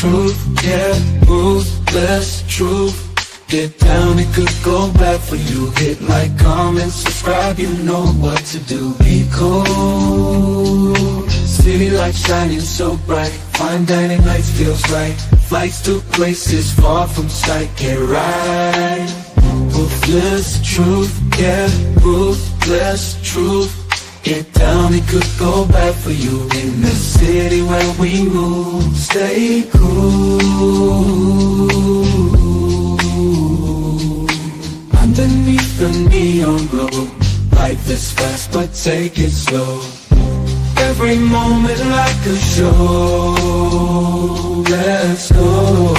truth, yeah, ruthless truth. Get down, it could go bad for you. Hit like, comment, subscribe, you know what to do. Be cool, city lights shining so bright. Fine dining nights feels right. Flights to places far from sight. Get right, ruthless truth, yeah, ruthless truth. Get down, it could go bad for you. In the city where we move, stay cool. Underneath the neon glow, life is fast but take it slow. Every moment like a show. Let's go.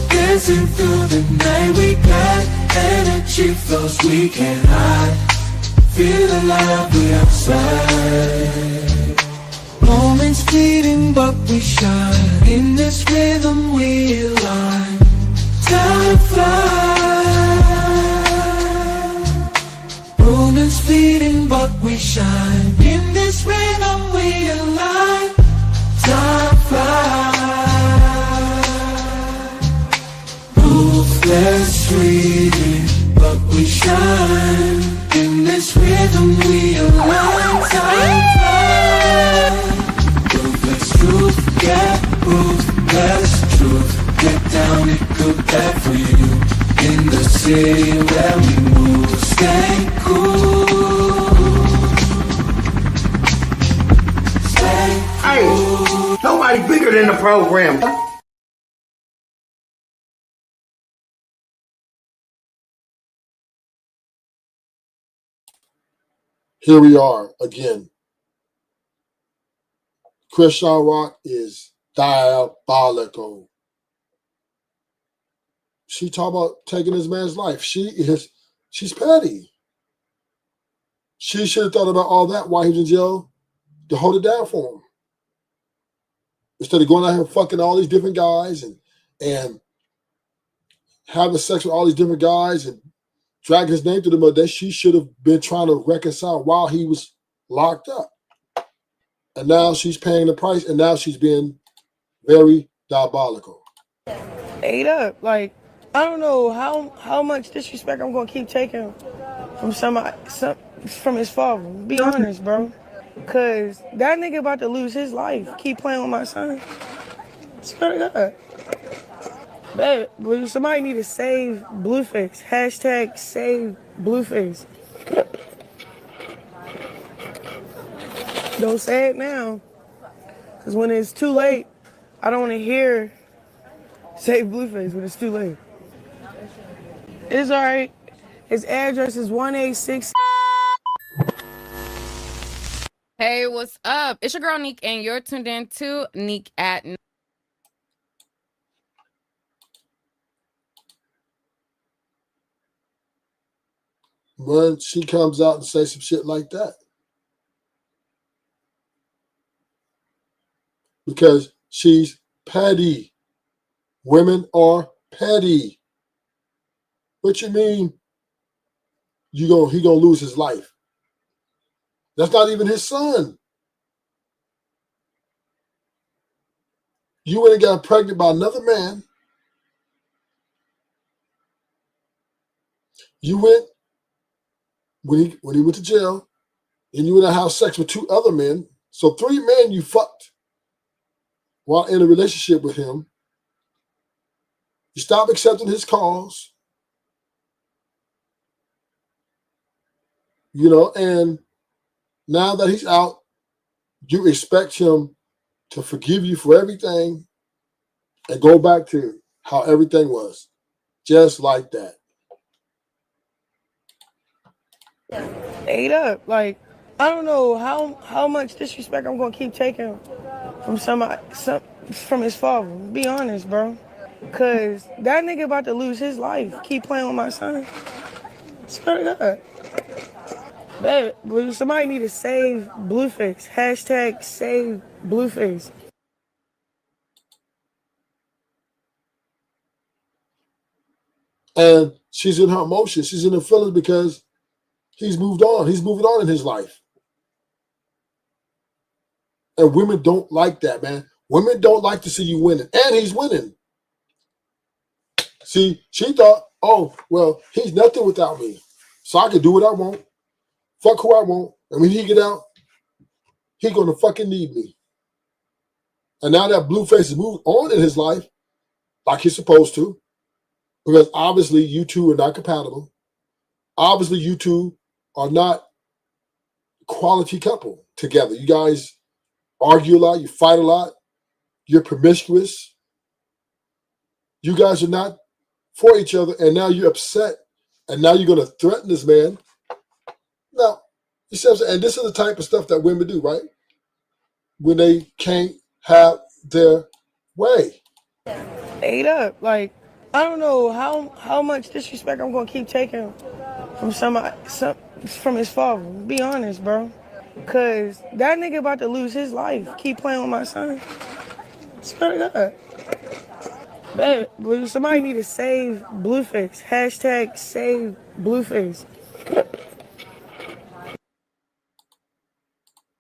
Dancing through the night, we got energy flows we can't hide. Feel alive, we outside. Moments fleeting but we shine. In this rhythm we align. Time flies. Moments fleeting but we shine. In this rhythm we align. Time flies. Ruthless fleeting but we shine. In this rhythm we align. Time flies. Ruthless truth, yeah, ruthless truth. Get down, it could bad for you. In the city where we move, stay cool. Stay cool. Hey, nobody bigger than the program. Here we are again. Chrisean Rock is diabolical. She talk about taking this man's life. She's petty. She should have thought about all that while he was in jail to hold it down for him. Instead of going out here fucking all these different guys and having sex with all these different guys and dragging his name through the mud, that she should have been trying to reconcile while he was locked up. And now she's paying the price, and now she's being very diabolical. Ate up. Like, I don't know how much disrespect I'm gonna keep taking from from his father. Be honest, bro. Cause that nigga about to lose his life. Keep playing with my son. Swear to God. Babe, somebody need to save Blueface. Hashtag save Blueface. Don't say it now. Because when it's too late, I don't want to hear save Blueface when it's too late. It's all right. His address is 186. Hey, what's up? It's your girl, Neek, and you're tuned in to Neek at... When she comes out and says some shit like that. Because she's petty. Women are petty. What you mean he gonna lose his life? That's not even his son. You went and got pregnant by another man. You went when he went to jail, and you went to have sex with 2 other men. So 3 men you fucked while in a relationship with him. You stopped accepting his calls. And now that he's out, you expect him to forgive you for everything and go back to how everything was. Just like that. Ate up. Like, I don't know how much disrespect I'm gonna keep taking from from his father. Be honest, bro. Cause that nigga about to lose his life. Keep playing with my son. Swear to God. Babe, somebody need to save Blueface. Hashtag save Blueface. And she's in her emotions. She's in her feelings because he's moved on. He's moving on in his life. And women don't like that, man. Women don't like to see you winning. And he's winning. See, she thought, oh, well, he's nothing without me. So I can do what I want. Fuck who I want. And when he get out, he gonna fucking need me. And now that Blueface has moved on in his life, like he's supposed to, because obviously you two are not compatible. Obviously you two are not quality couple together. You guys argue a lot, you fight a lot, you're promiscuous. You guys are not for each other, and now you're upset, and now you're going to threaten this man. Now, you see what I'm saying? And this is the type of stuff that women do, right? When they can't have their way. Ate up. Like, I don't know how much disrespect I'm gonna keep taking from from his father. Be honest, bro. Cause that nigga about to lose his life. Keep playing with my son. Swear to God. Man, somebody need to save Blueface. Hashtag save Blueface.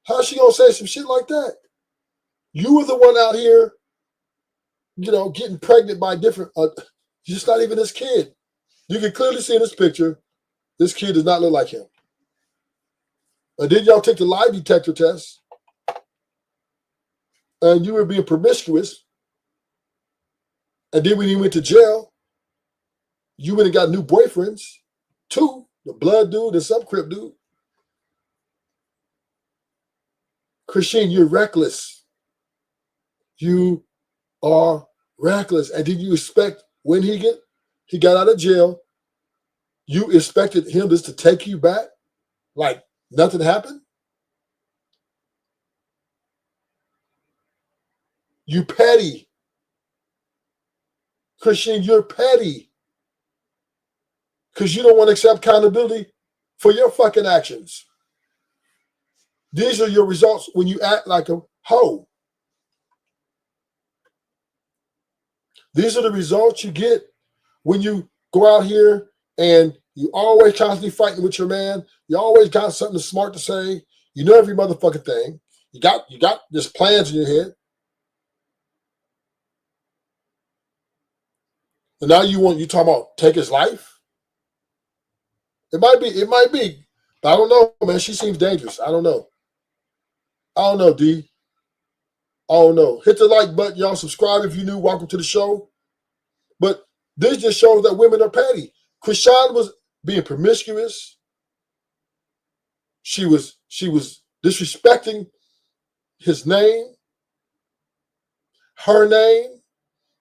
How's she going to say some shit like that? You were the one out here, getting pregnant by different, just not even his kid. You can clearly see in this picture, this kid does not look like him. And then y'all take the lie detector test, and you were being promiscuous. And then when you went to jail, you went and got new boyfriends, two, the blood dude and some crip dude. Chrisean, you're reckless. You are reckless. And did you expect when he got out of jail, you expected him just to take you back like nothing happened? You petty. Chrisean, you're petty. Because you don't want to accept accountability for your fucking actions. These are your results when you act like a hoe. These are the results you get when you go out here and you always constantly fighting with your man. You always got something smart to say. You know every motherfucking thing. You got just plans in your head. And now you talking about take his life? It might be. But I don't know, man. She seems dangerous. I don't know, D. I don't know. Hit the like button, y'all. Subscribe if you're new. Welcome to the show. But this just shows that women are petty. Chrisean was being promiscuous. She was disrespecting his name, her name,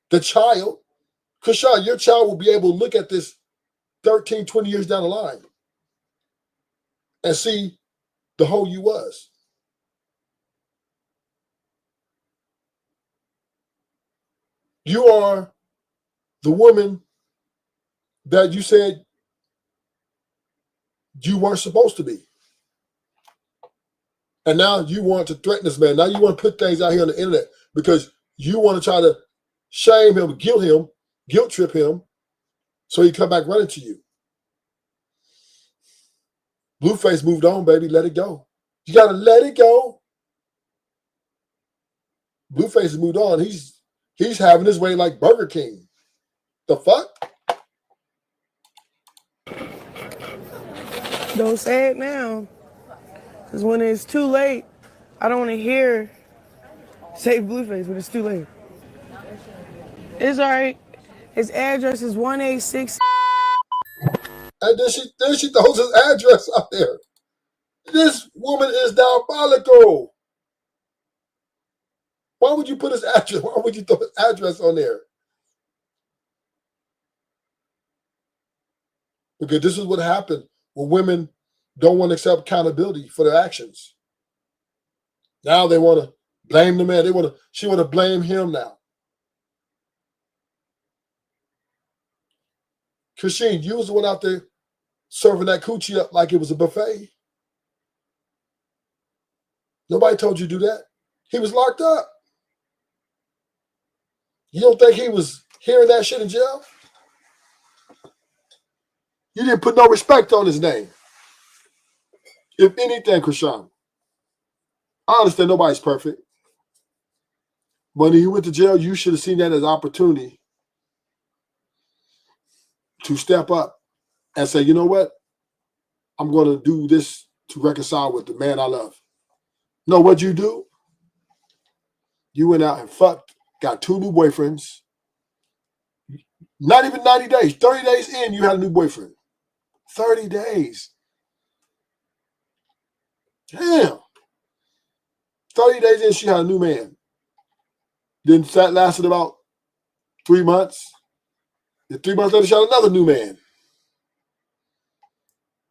the child. Chrisean, your child will be able to look at this 13, 20 years down the line and see the hoe you was. You are the woman that you said you weren't supposed to be. And now you want to threaten this man. Now you want to put things out here on the internet because you want to try to shame him, guilt trip him, so he come back running to you. Blueface moved on, baby. Let it go. You got to let it go. Blueface has moved on. He's having his way like Burger King. The fuck? Don't say it now. Because when it's too late, I don't want to hear save Blueface when it's too late. It's all right. His address is 186. And then she throws his address out there. This woman is diabolical. Why would you put his address? Why would you throw his address on there? Because this is what happened when women don't want to accept accountability for their actions. Now they want to blame the man. She want to blame him now. Chrisean, you was the one out there serving that coochie up like it was a buffet. Nobody told you to do that. He was locked up. You don't think he was hearing that shit in jail? You didn't put no respect on his name. If anything, Chrisean, I understand nobody's perfect. When he went to jail, you should have seen that as opportunity to step up and say, you know what? I'm going to do this to reconcile with the man I love. No, what'd you do? You went out and fucked, got 2 new boyfriends. Not even 90 days, 30 days in, you had a new boyfriend. 30 days. Damn. 30 days in, she had a new man. Then that lasted about 3 months. Then 3 months later, she had another new man.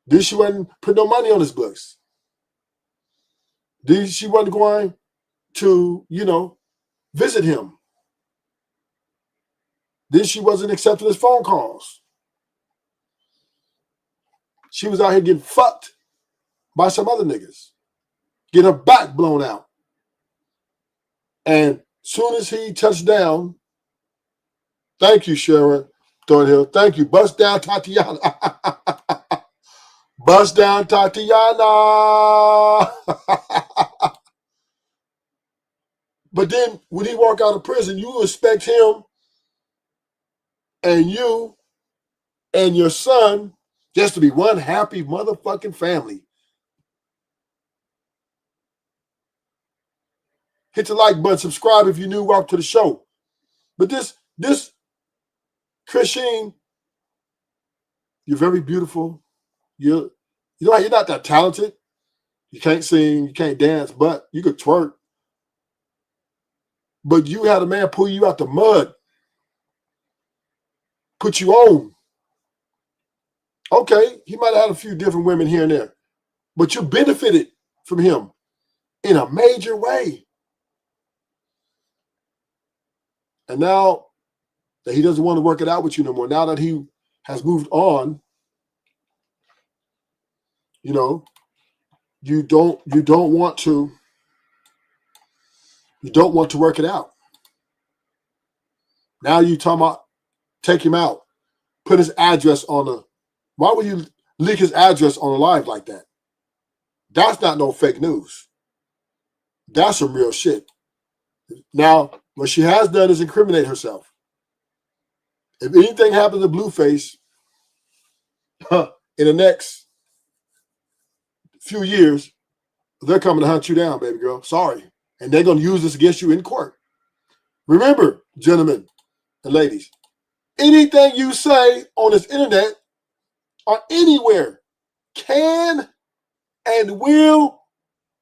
Then she wasn't putting no money on his books. Then she wasn't going to, visit him. Then she wasn't accepting his phone calls. She was out here getting fucked by some other niggas. Getting her back blown out. And soon as he touched down, thank you, Sharon Thornhill. Thank you. Bust down, Tatiana. Bust down, Tatiana. But then when he walk out of prison, you expect him and you and your son just to be one happy motherfucking family. Hit the like button, subscribe if you're new, welcome to the show. But this Chrisean, you're very beautiful. You're not that talented. You can't sing, you can't dance, but you could twerk. But you had a man pull you out the mud, put you on. Okay, he might have had a few different women here and there, but you benefited from him in a major way. And now that he doesn't want to work it out with you no more, now that he has moved on, you don't want to work it out. Now you talking about take him out, put his address on why would you leak his address on a live like that? That's not no fake news. That's some real shit. Now, what she has done is incriminate herself. If anything happens to Blueface in the next few years, they're coming to hunt you down, baby girl. Sorry. And they're going to use this against you in court. Remember, gentlemen and ladies, anything you say on this internet or anywhere can and will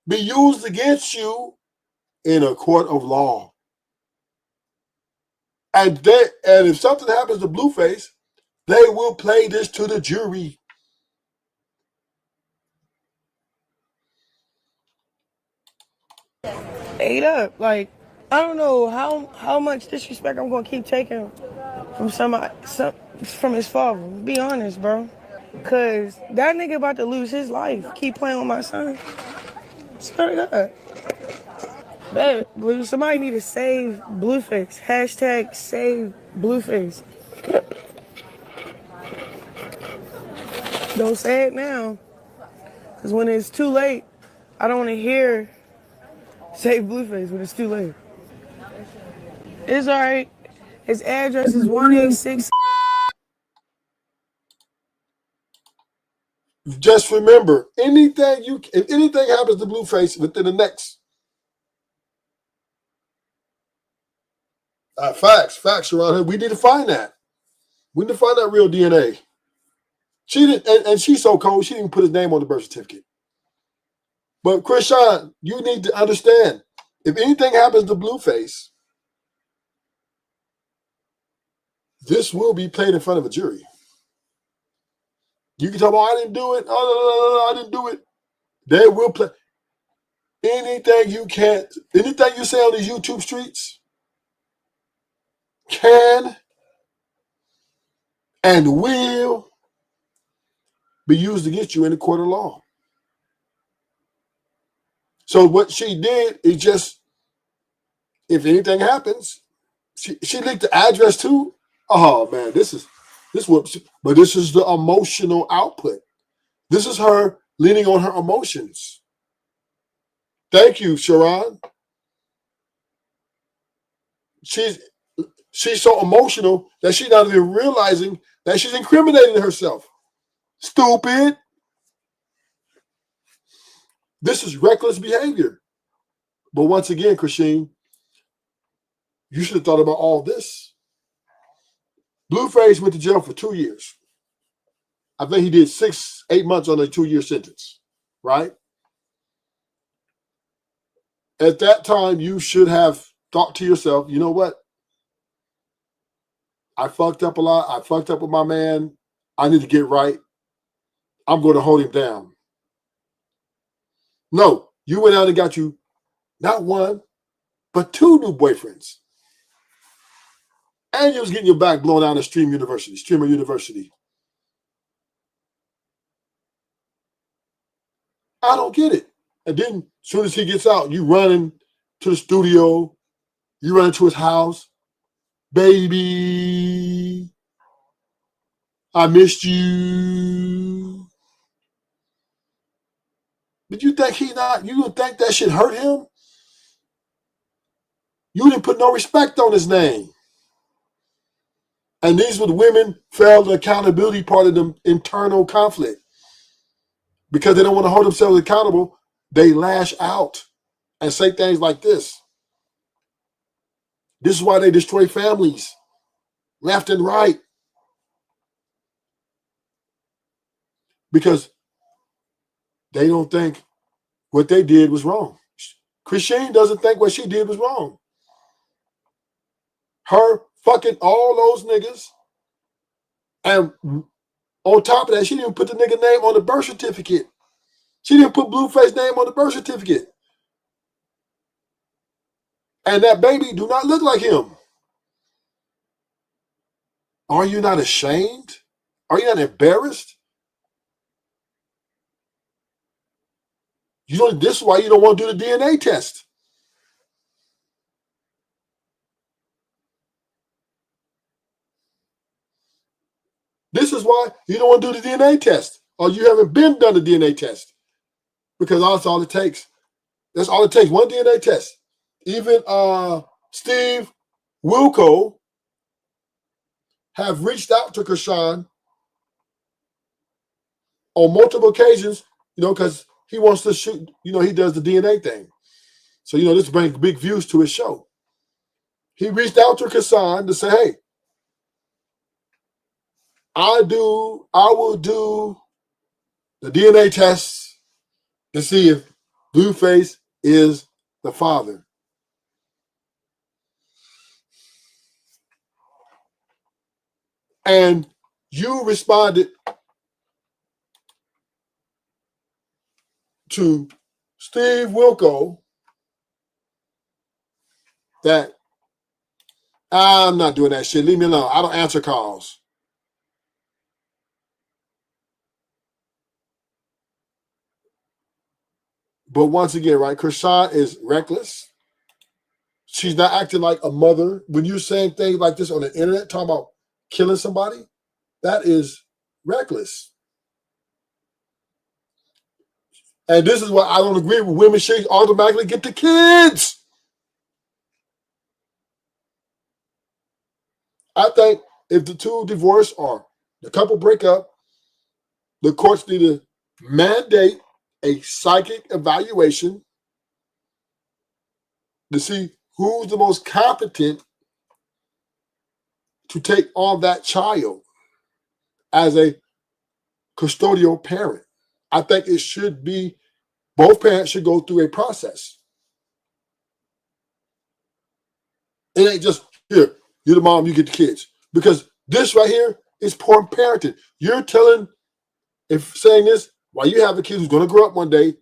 be used against you in a court of law. And if something happens to Blueface, they will play this to the jury. Ate up. Like, I don't know how much disrespect I'm gonna keep taking from from his father. Be honest, bro. Cause that nigga about to lose his life. Keep playing with my son. Swear to God. Baby, somebody need to save Blueface. Hashtag save Blueface. Don't say it now. Cause when it's too late, I don't want to hear save Blueface when it's too late. It's alright. His address is 186. Just remember, if anything happens to Blueface within the next facts around here, we need to find that. We need to find that real DNA. She didn't, and she's so cold, she didn't even put his name on the birth certificate. But Chrisean, you need to understand, if anything happens to Blueface, this will be played in front of a jury. You can talk about, I didn't do it. Oh, no, I didn't do it. They will play. Anything you say on these YouTube streets can and will be used against you in the court of law. So what she did is just, if anything happens, she leaked the address too. Oh man, this is the emotional output. This is her leaning on her emotions. Thank you, Sharon. she's so emotional that she's not even realizing that she's incriminating herself. Stupid. This is reckless behavior. But once again, Chrisean, you should have thought about all this. Blueface went to jail for 2 years. I think he did 8 months on a 2-year sentence, right? At that time, you should have thought to yourself, you know what? I fucked up a lot. I fucked up with my man. I need to get right. I'm going to hold him down. No, you went out and got you not one, but 2 new boyfriends. And you was getting your back blown out of Streamer University. I don't get it. And then as soon as he gets out, you running to the studio, you running to his house. Baby, I missed you. But you think you would think that should hurt him? You didn't put no respect on his name. And these were the women felt the accountability part of the internal conflict. Because they don't want to hold themselves accountable, they lash out and say things like this. This is why they destroy families, left and right. Because they don't think what they did was wrong. Chrisean doesn't think what she did was wrong. Her fucking all those niggas. And on top of that, she didn't put the nigga name on the birth certificate. She didn't put Blueface name on the birth certificate. And that baby do not look like him. Are you not ashamed? Are you not embarrassed? This is why you don't want to do the DNA test. This is why you don't want to do the DNA test. Or you haven't been done the DNA test. Because that's all it takes. That's all it takes. One DNA test. Even Steve Wilco have reached out to Chrisean on multiple occasions, because he wants to shoot, he does the DNA thing. So, this brings big views to his show. He reached out to Chrisean to say, hey, I will do the DNA test to see if Blueface is the father. And you responded to Steve Wilco that I'm not doing that shit. Leave me alone. I don't answer calls. But once again, right, Chrisean is reckless. She's not acting like a mother. When you're saying things like this on the internet, talking about killing somebody, that is reckless. And this is why I don't agree with women should automatically get the kids. I think if the two divorce or the couple break up, the courts need to mandate a psychic evaluation to see who's the most competent to take on that child as a custodial parent. I think it should be, both parents should go through a process. It ain't just, here, you're the mom, you get the kids. Because this right here is poor parenting. You're saying this, while you have a kid who's going to grow up one day,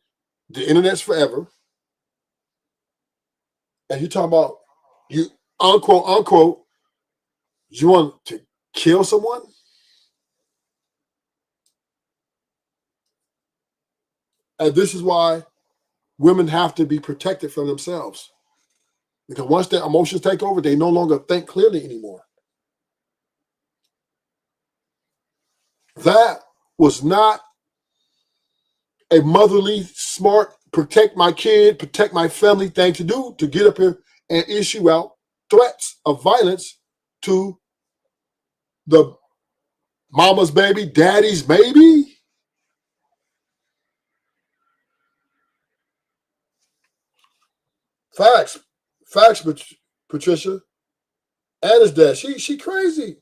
the internet's forever, and you're talking about, you, unquote, you want to kill someone? And this is why women have to be protected from themselves. Because once their emotions take over, they no longer think clearly anymore. That was not a motherly, smart, protect my kid, protect my family thing to do, to get up here and issue out threats of violence to the mama's baby, daddy's maybe. Facts, Patricia, and his dad. She crazy.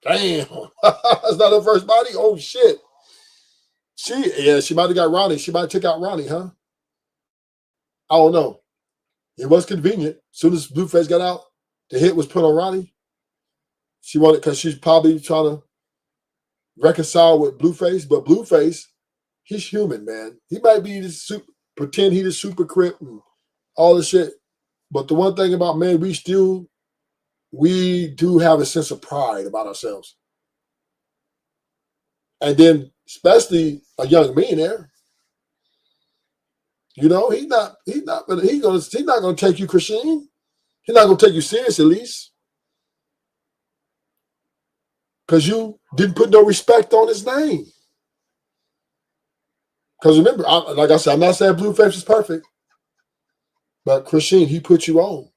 Damn, that's not her first body. Oh shit. She might have got Ronnie. She might have took out Ronnie, huh? I don't know. It was convenient. As soon as Blueface got out, the hit was put on Ronnie. She wanted, because she's probably trying to reconcile with Blueface, but Blueface, he's human, man. He might be pretend he's the super crip and all this shit. But the one thing about men, we do have a sense of pride about ourselves. And then, especially a young millionaire, you know, he's not gonna take you, Chrisean. He's not gonna take you serious, at least, because you didn't put no respect on his name. Because remember, like I said, I'm not saying Blueface is perfect, but Chrisean, he put you on.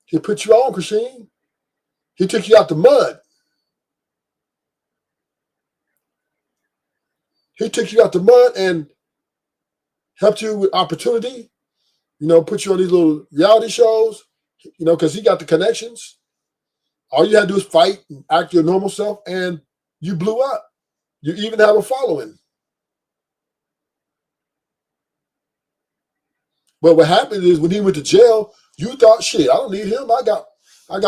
He put you on, Chrisean. He took you out the mud. He took you out the mud and helped you with opportunity. You know, put you on these little reality shows. You know, because he got the connections. All you had to do is fight and act your normal self, and you blew up. You even have a following. But what happened is when he went to jail, you thought, shit, I don't need him. I got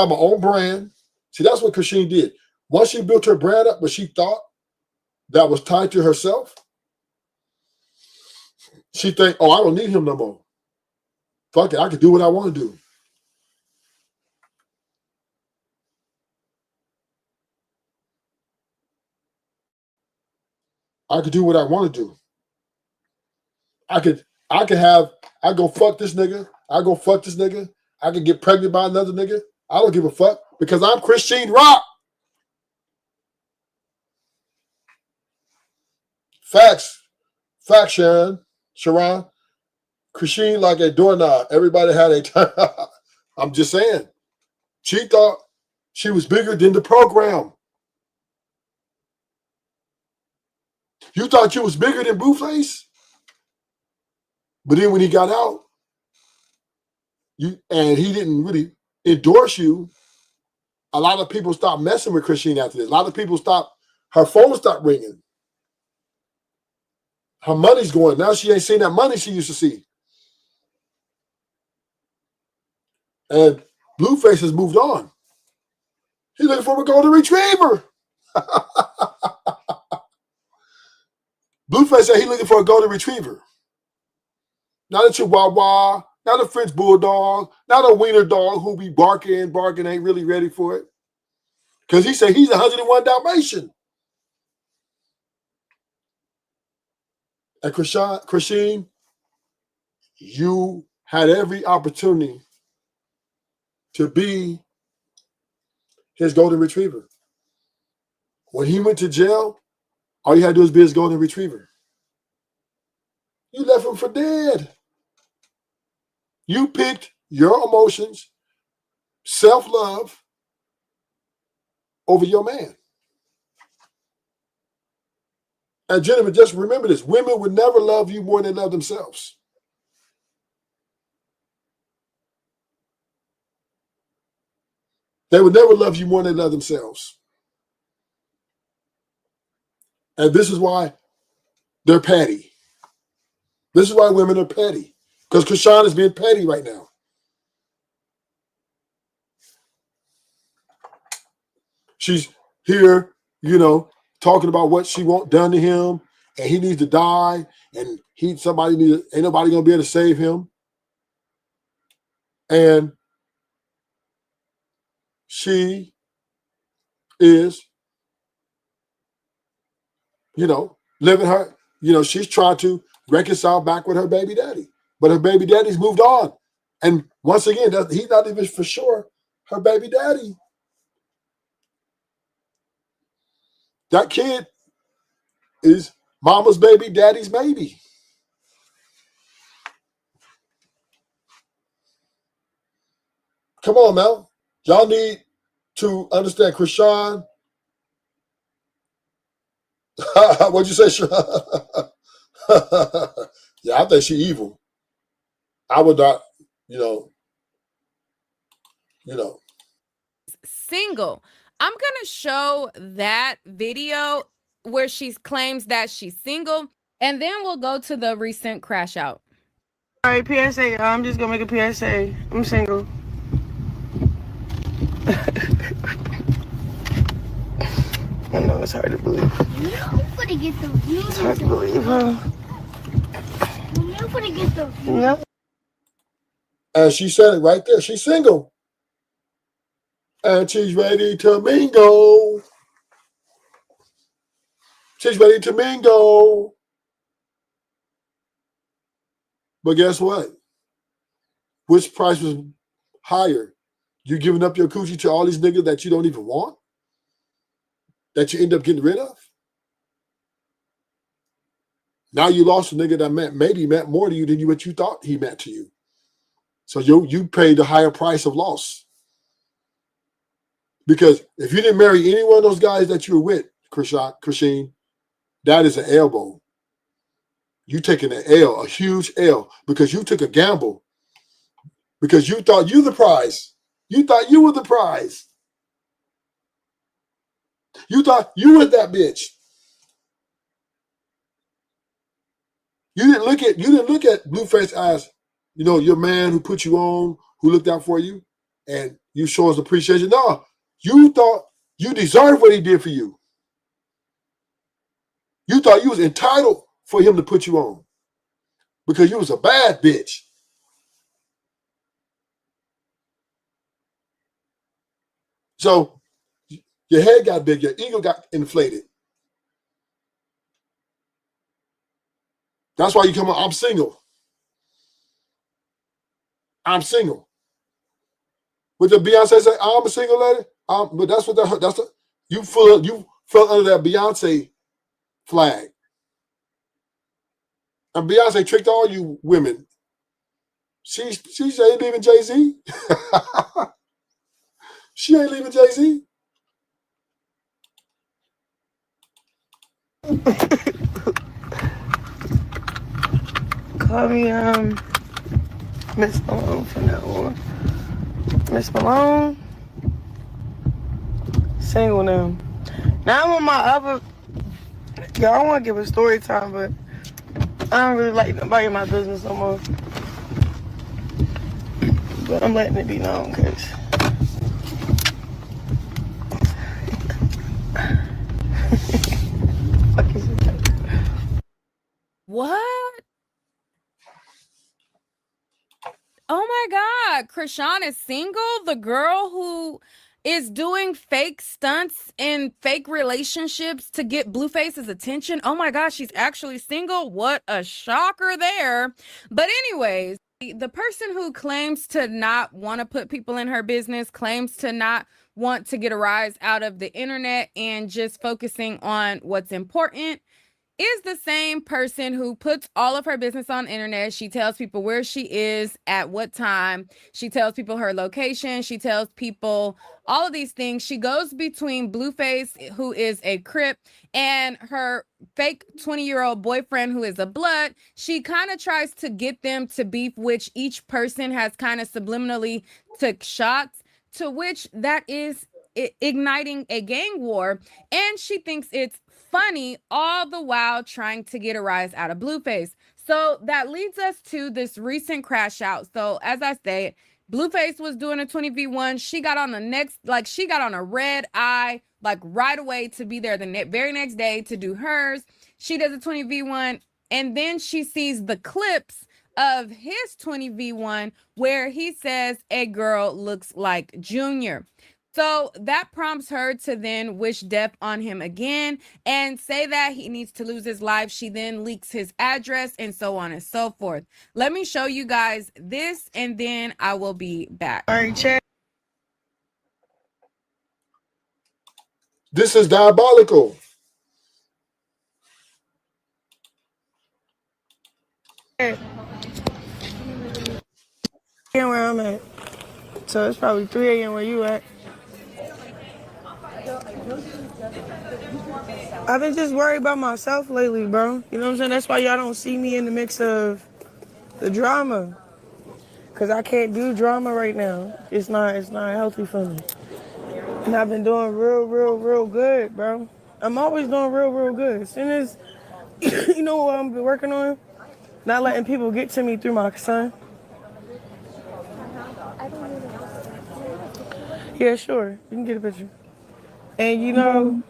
my own brand. See, that's what Chrisean did. Once she built her brand up, but she thought that was tied to herself, she think, oh, I don't need him no more. Fuck it, I can do what I want to do. I could do what I want to do. I go fuck this nigga. I go fuck this nigga. I can get pregnant by another nigga. I don't give a fuck because I'm Chrisean Rock. Facts, Sharon. Chrisean like a doorknob. Everybody had a time. I'm just saying. She thought she was bigger than the program. You thought you was bigger than Blueface? But then when he got out, and he didn't really endorse you, a lot of people stopped messing with Chrisean after this. A lot of people her phone stopped ringing. Her money's going. Now she ain't seen that money she used to see. And Blueface has moved on. He's looking for a golden retriever. Blueface said he's looking for a golden retriever. Not a Chihuahua, not a French Bulldog, not a Wiener dog who be barking, ain't really ready for it. Because he said he's 101 Dalmatian. And Chrisean, you had every opportunity to be his golden retriever. When he went to jail, all you had to do is be his golden retriever. You left him for dead. You picked your emotions, self-love, over your man. And gentlemen, just remember this. Women would never love you more than they love themselves. They would never love you more than they love themselves. And this is why they're petty. This is why women are petty. Because Chrisean is being petty right now. She's here, talking about what she want done to him, and he needs to die, and ain't nobody gonna be able to save him. And she is, living her, she's trying to reconcile back with her baby daddy. But her baby daddy's moved on. And once again, he's not even for sure her baby daddy. That kid is mama's baby, daddy's maybe. Come on, man. Y'all need to understand Chrisean. What'd you say, Sean? Yeah, I think she evil. I would not, you know. Single. I'm gonna show that video where she claims that she's single, and then we'll go to the recent crash out. All right, PSA. I'm just gonna make a PSA. I'm single. I know it's hard to believe. Nobody get the views. It's hard to believe, huh? Nobody get the views. Yeah. And she said it right there. She's single. And she's ready to mingle. She's ready to mingle. But guess what? Which price was higher? You giving up your coochie to all these niggas that you don't even want? That you end up getting rid of? Now you lost a nigga that maybe meant more to you than what you thought he meant to you. So you paid the higher price of loss. Because if you didn't marry any one of those guys that you were with, Chrisean, that is an elbow. You taking an L, a huge L, because you took a gamble. Because you thought you the prize. You thought you were the prize. You thought you were that bitch. You didn't look at Blueface as, your man who put you on, who looked out for you, and you show us appreciation. No, you thought you deserved what he did for you. You thought you was entitled for him to put you on because you was a bad bitch. So your head got big, your ego got inflated. That's why you come on, I'm single. I'm single. But the Beyonce say, I'm a single lady. But that's what you fell under that Beyonce flag. And Beyonce tricked all you women. She ain't leaving Jay-Z. She ain't leaving Jay-Z. Call me Miss Malone from now on. Miss Malone. Single now. Now I'm on my other. Y'all, I want to give a story time, but I don't really like nobody in my business no more. But I'm letting it be known, because What? Oh my God, Chrisean is single? The girl who is doing fake stunts and fake relationships to get Blueface's attention. Oh my gosh, she's actually single. What a shocker there. But anyways, the person who claims to not want to put people in her business, claims to not want to get a rise out of the internet and just focusing on what's important, is the same person who puts all of her business on the internet. She tells people where she is at what time. She tells people her location. She tells people all of these things. She goes between Blueface, who is a Crip, and her fake 20-year-old boyfriend, who is a Blood. She kind of tries to get them to beef, which each person has kind of subliminally took shots, to which that is igniting a gang war. And she thinks it's funny, all the while trying to get a rise out of Blueface. So that leads us to this recent crash out. So as I said, Blueface was doing a 20v1. She got on she got on a red eye, right away to be there the very next day to do hers. She does a 20v1, and then she sees the clips of his 20v1 where he says a girl looks like Junior. So that prompts her to then wish death on him again and say that he needs to lose his life. She then leaks his address and so on and so forth. Let me show you guys this, and then I will be back. all right, chat. This is diabolical. Where I'm at. So it's probably 3 a.m. where you at. I've been just worried about myself lately, bro. You know what I'm saying? That's why y'all don't see me in the mix of the drama. Cause I can't do drama right now. It's not healthy for me. And I've been doing real good, bro. I'm always doing real good. As soon as you know what I'm been working on? Not letting people get to me through my son. Yeah, sure. You can get a picture. And you know,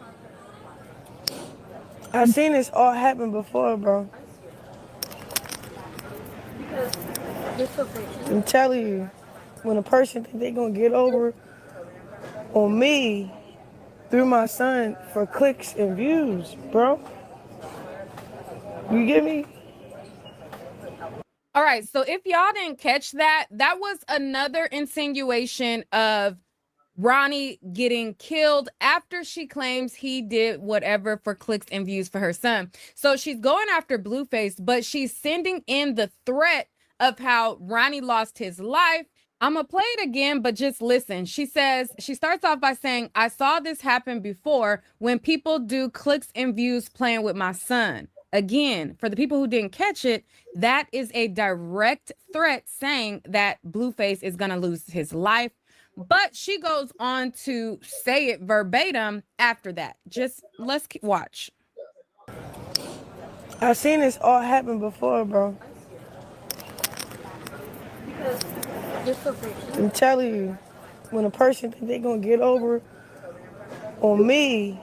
I've seen this all happen before, bro. I'm telling you, when a person think they gonna get over on me through my son for clicks and views, bro. You get me? All right, so if y'all didn't catch that, that was another insinuation of Ronnie getting killed after she claims he did whatever for clicks and views for her son. So she's going after Blueface, but she's sending in the threat of how Ronnie lost his life. I'm gonna play it again, but just listen. She starts off by saying, I saw this happen before when people do clicks and views playing with my son. Again, for the people who didn't catch it, that is a direct threat saying that Blueface is gonna lose his life. But she goes on to say it verbatim after that. Just let's watch. I've seen this all happen before, bro. I'm telling you, when a person think they gonna get over on me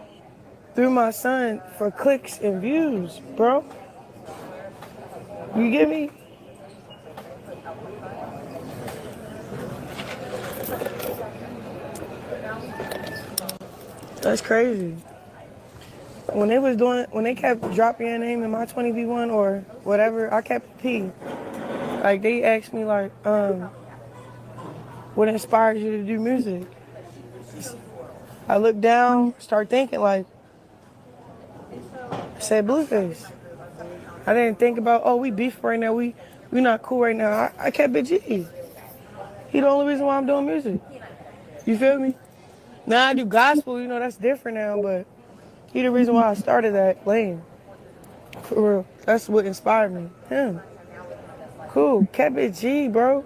through my son for clicks and views, bro. You get me? That's crazy. When they kept dropping your name in my 20v1 or whatever, I kept P. Like they asked me like, what inspires you to do music? I looked down, start thinking like, I said Blueface. I didn't think about, oh, we beef right now, we not cool right now. I kept it G. He the only reason why I'm doing music. You feel me? Now I do gospel, you know, that's different now, but he the reason why I started that lane. For real. That's what inspired me. Him. Cool. Kept it G, bro.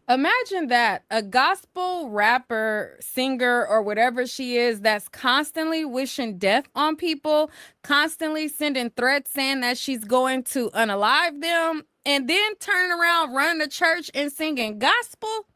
Imagine that, a gospel rapper, singer, or whatever she is that's constantly wishing death on people, constantly sending threats saying that she's going to unalive them, and then turning around, running to church and singing gospel.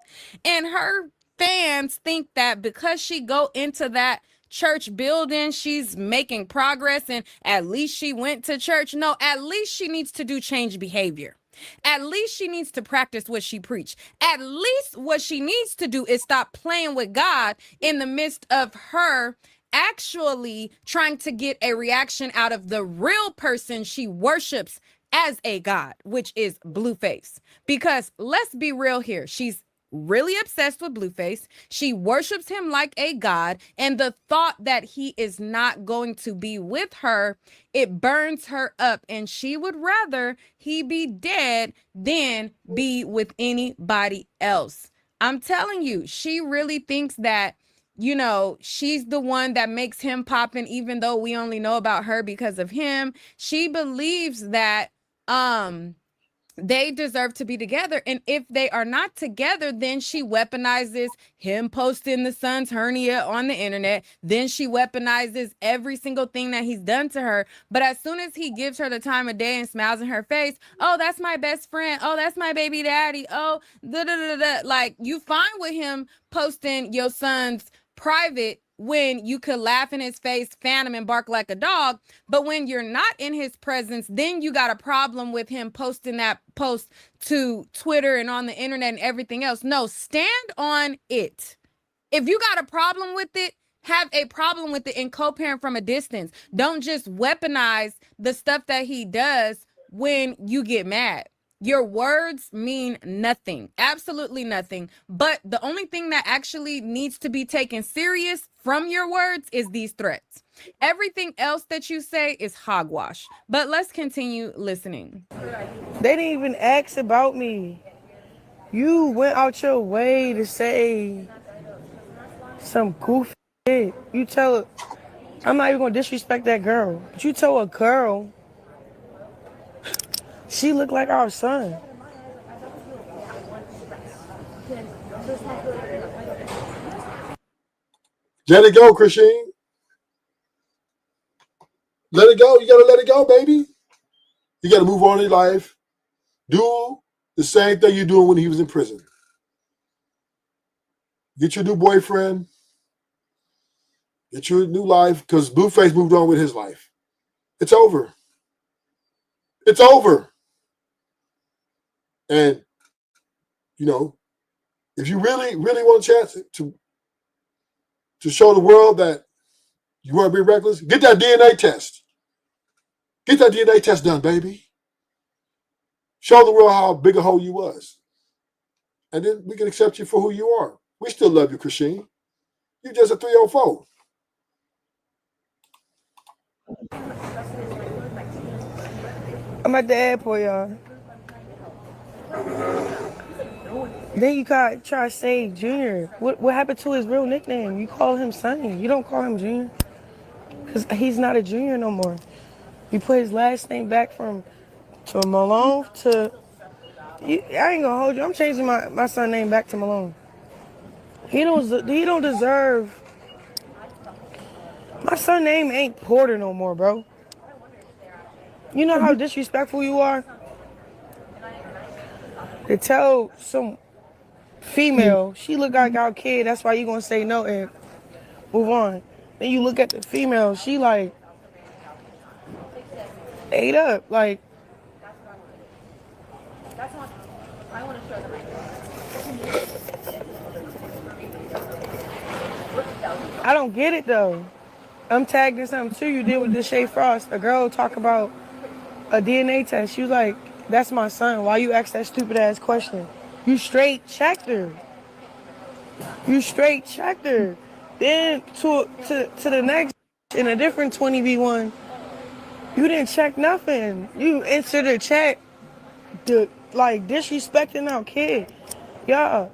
And her fans think that because she go into that church building, she's making progress and at least she went to church. No, at least she needs to do change behavior. At least she needs to practice what she preached. At least what she needs to do is stop playing with God in the midst of her actually trying to get a reaction out of the real person she worships as a God, which is Blueface. Because let's be real here. She's really obsessed with Blueface. She worships him like a god, and the thought that he is not going to be with her, it burns her up, and she would rather he be dead than be with anybody else. I'm telling you, she really thinks that, you know, she's the one that makes him poppin', even though we only know about her because of him. She believes that they deserve to be together. And if they are not together, then she weaponizes him posting the son's hernia on the internet. Then she weaponizes every single thing that he's done to her. But as soon as he gives her the time of day and smiles in her face, oh, that's my best friend. Oh, that's my baby daddy. Oh, da da da da. Like, you fine with him posting your son's private when you could laugh in his face, fan him, and bark like a dog. But when you're not in his presence, then you got a problem with him posting that post to Twitter and on the internet and everything else. No, stand on it. If you got a problem with it, have a problem with it and co-parent from a distance. Don't just weaponize the stuff that he does when you get mad. Your words mean nothing, absolutely nothing. But the only thing that actually needs to be taken serious from your words is these threats. Everything else that you say is hogwash. But let's continue listening. They didn't even ask about me. You went out your way to say some goofy shit. You tell her, I'm not even gonna disrespect that girl, but you tell a girl she looked like our son. Let it go, Chrisean. Let it go. You gotta let it go, baby. You gotta move on in life. Do the same thing you're doing when he was in prison. Get your new boyfriend. Get your new life, because Blueface moved on with his life. It's over. It's over. And, you know, if you really, really want a chance to show the world that you want to be reckless, get that DNA test. Get that DNA test done, baby. Show the world how big a hole you was. And then we can accept you for who you are. We still love you, Chrisean. You're just a 304. I'm at the airport, y'all. Then you got try to say Junior. What happened to his real nickname? You call him Sonny. You don't call him Junior. Because he's not a junior no more. You put his last name back from to Malone to... I ain't gonna hold you. I'm changing my son name back to Malone. He don't deserve... My son name ain't Porter no more, bro. You know how disrespectful you are? To tell some female, she look like our kid, that's why you gonna say no and move on. Then you look at the female, she like ate up. Like, I don't get it though. I'm tagging something too. You did with the Shay Frost. A girl talk about a DNA test. She was like, that's my son. Why you ask that stupid ass question? You straight checked her. You straight checked her. Then to the next in a different 20v1, you didn't check nothing. You answered a check, like disrespecting our kid. Yeah.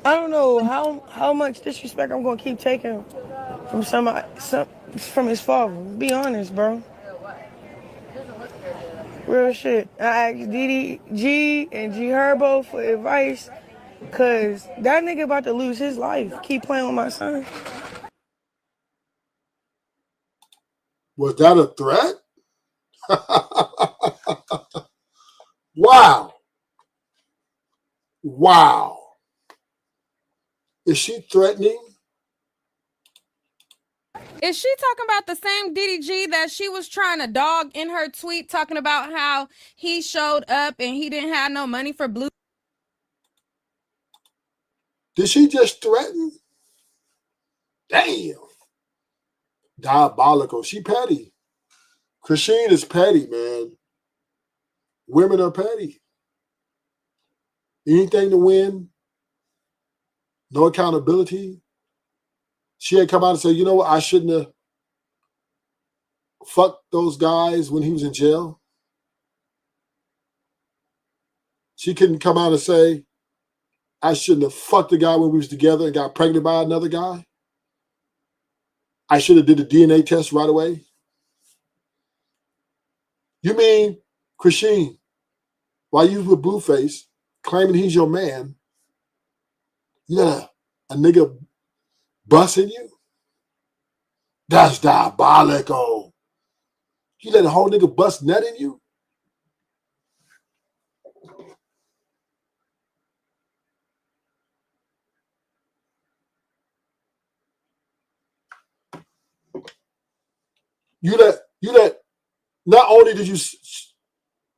I don't know how much disrespect I'm gonna keep taking from from his father. Be honest, bro. Real shit. I asked DDG and G Herbo for advice, cause that nigga about to lose his life. Keep playing with my son. Was that a threat? Wow. Wow. Is she threatening? Is she talking about the same DDG that she was trying to dog in her tweet, talking about how he showed up and he didn't have no money for Blue? Did she just threaten? Damn. Diabolical. She petty. Chrisean is petty, man. Women are petty. Anything to win. No accountability. She had come out and said, you know what, I shouldn't have fucked those guys when he was in jail. She couldn't come out and say, I shouldn't have fucked the guy when we was together and got pregnant by another guy. I should have did the DNA test right away. You mean, Chrisean, while you was with Blueface, claiming he's your man, you let a nigga busting you? That's diabolical. You let a whole nigga bust nut in you? You let, not only did you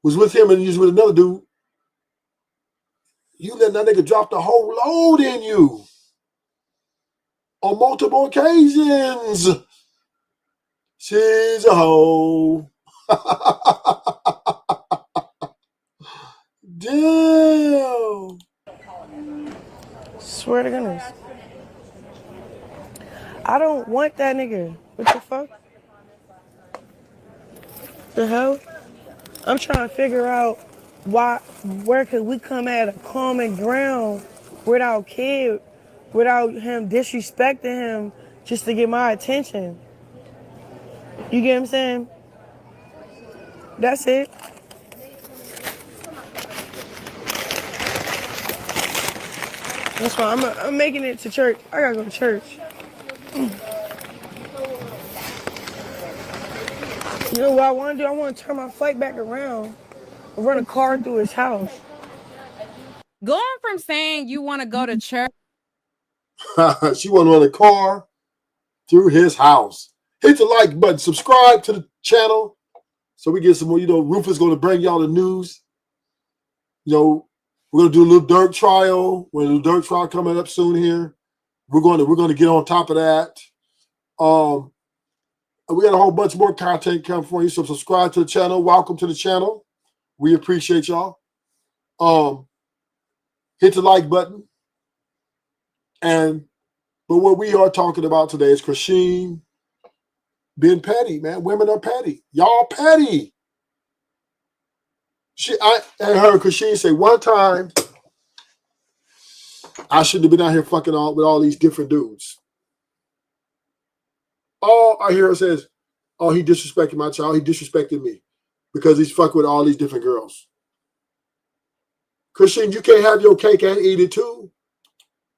was with him and you was with another dude, you let that nigga drop the whole load in you on multiple occasions. She's a hoe. Damn. Swear to goodness. I don't want that nigga. What the fuck? The hell? I'm trying to figure out Where could we come at a common ground without kid, without him disrespecting him just to get my attention? You get what I'm saying? That's it. That's why I'm making it to church. I gotta go to church. You know what I want to do? I want to turn my flight back around and run a car through his house. Going from saying you want to go to church. She want to run a car through his house. Hit the like button. Subscribe to the channel so we get some more. You know, Rufus going to bring y'all the news. You know, we're going to do a little dirt trial. We're going to do a dirt trial coming up soon here. We're going to get on top of that. We got a whole bunch more content coming for you. So subscribe to the channel. Welcome to the channel. We appreciate y'all. Hit the like button. But what we are talking about today is Chrisean being petty, man. Women are petty. Y'all petty. I heard Chrisean say one time, I shouldn't have been out here fucking with all these different dudes. All I hear her says, oh, he disrespected my child. He disrespected me because he's fucking with all these different girls. Chrisean, you can't have your cake and eat it too.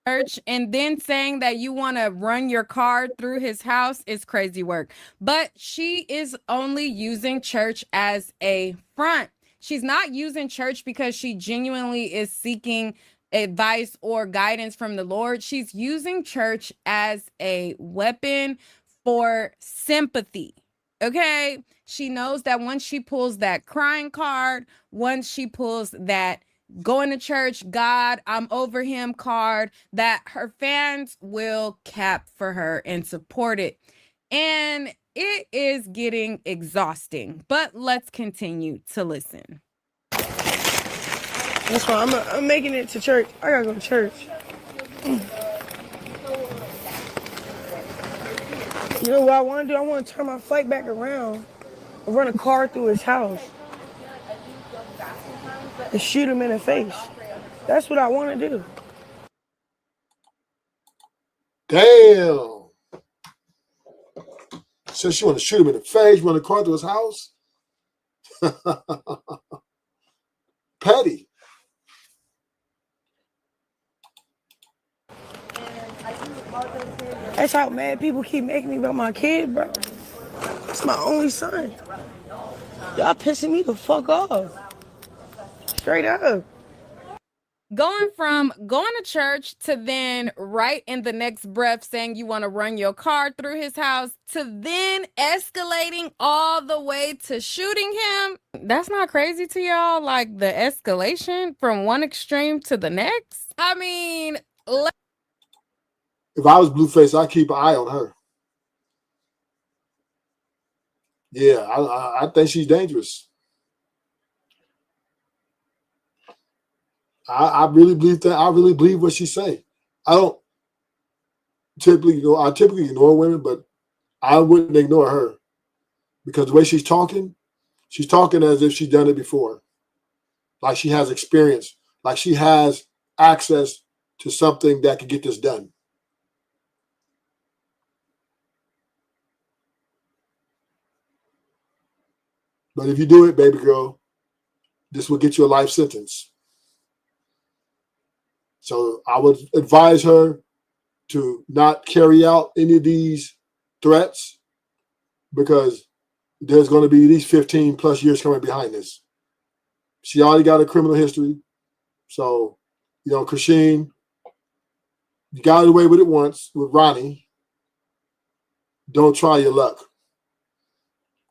Church and then saying that you want to run your car through his house is crazy work. But she is only using church as a front. She's not using church because she genuinely is seeking advice or guidance from the Lord. She's using church as a weapon for sympathy. Okay? She knows that once she pulls that crying card, once she pulls that going to church, God, I'm over him card, that her fans will cap for her and support it. And it is getting exhausting, but let's continue to listen. That's why I'm making it to church. I gotta go to church. You know what I want to do? I want to turn my flight back around and run a car through his house and shoot him in the face. That's what I want to do. Damn. Says she want to shoot him in the face, run a car through his house. Petty. That's how mad people keep making me about my kid, bro. It's my only son. Y'all pissing me the fuck off. Straight up. Going from going to church to then right in the next breath saying you want to run your car through his house to then escalating all the way to shooting him. That's not crazy to y'all? Like the escalation from one extreme to the next? I mean, if I was Blueface, I'd keep an eye on her. Yeah, I think she's dangerous. I really believe that. I really believe what she say. I don't typically ignore women, but I wouldn't ignore her because the way she's talking as if she's done it before. Like she has experience, like she has access to something that can get this done. But if you do it, baby girl, this will get you a life sentence. So I would advise her to not carry out any of these threats because there's going to be these 15 plus years coming behind this. She already got a criminal history. So, you know, Chrisean, you got away with it once with Ronnie. Don't try your luck.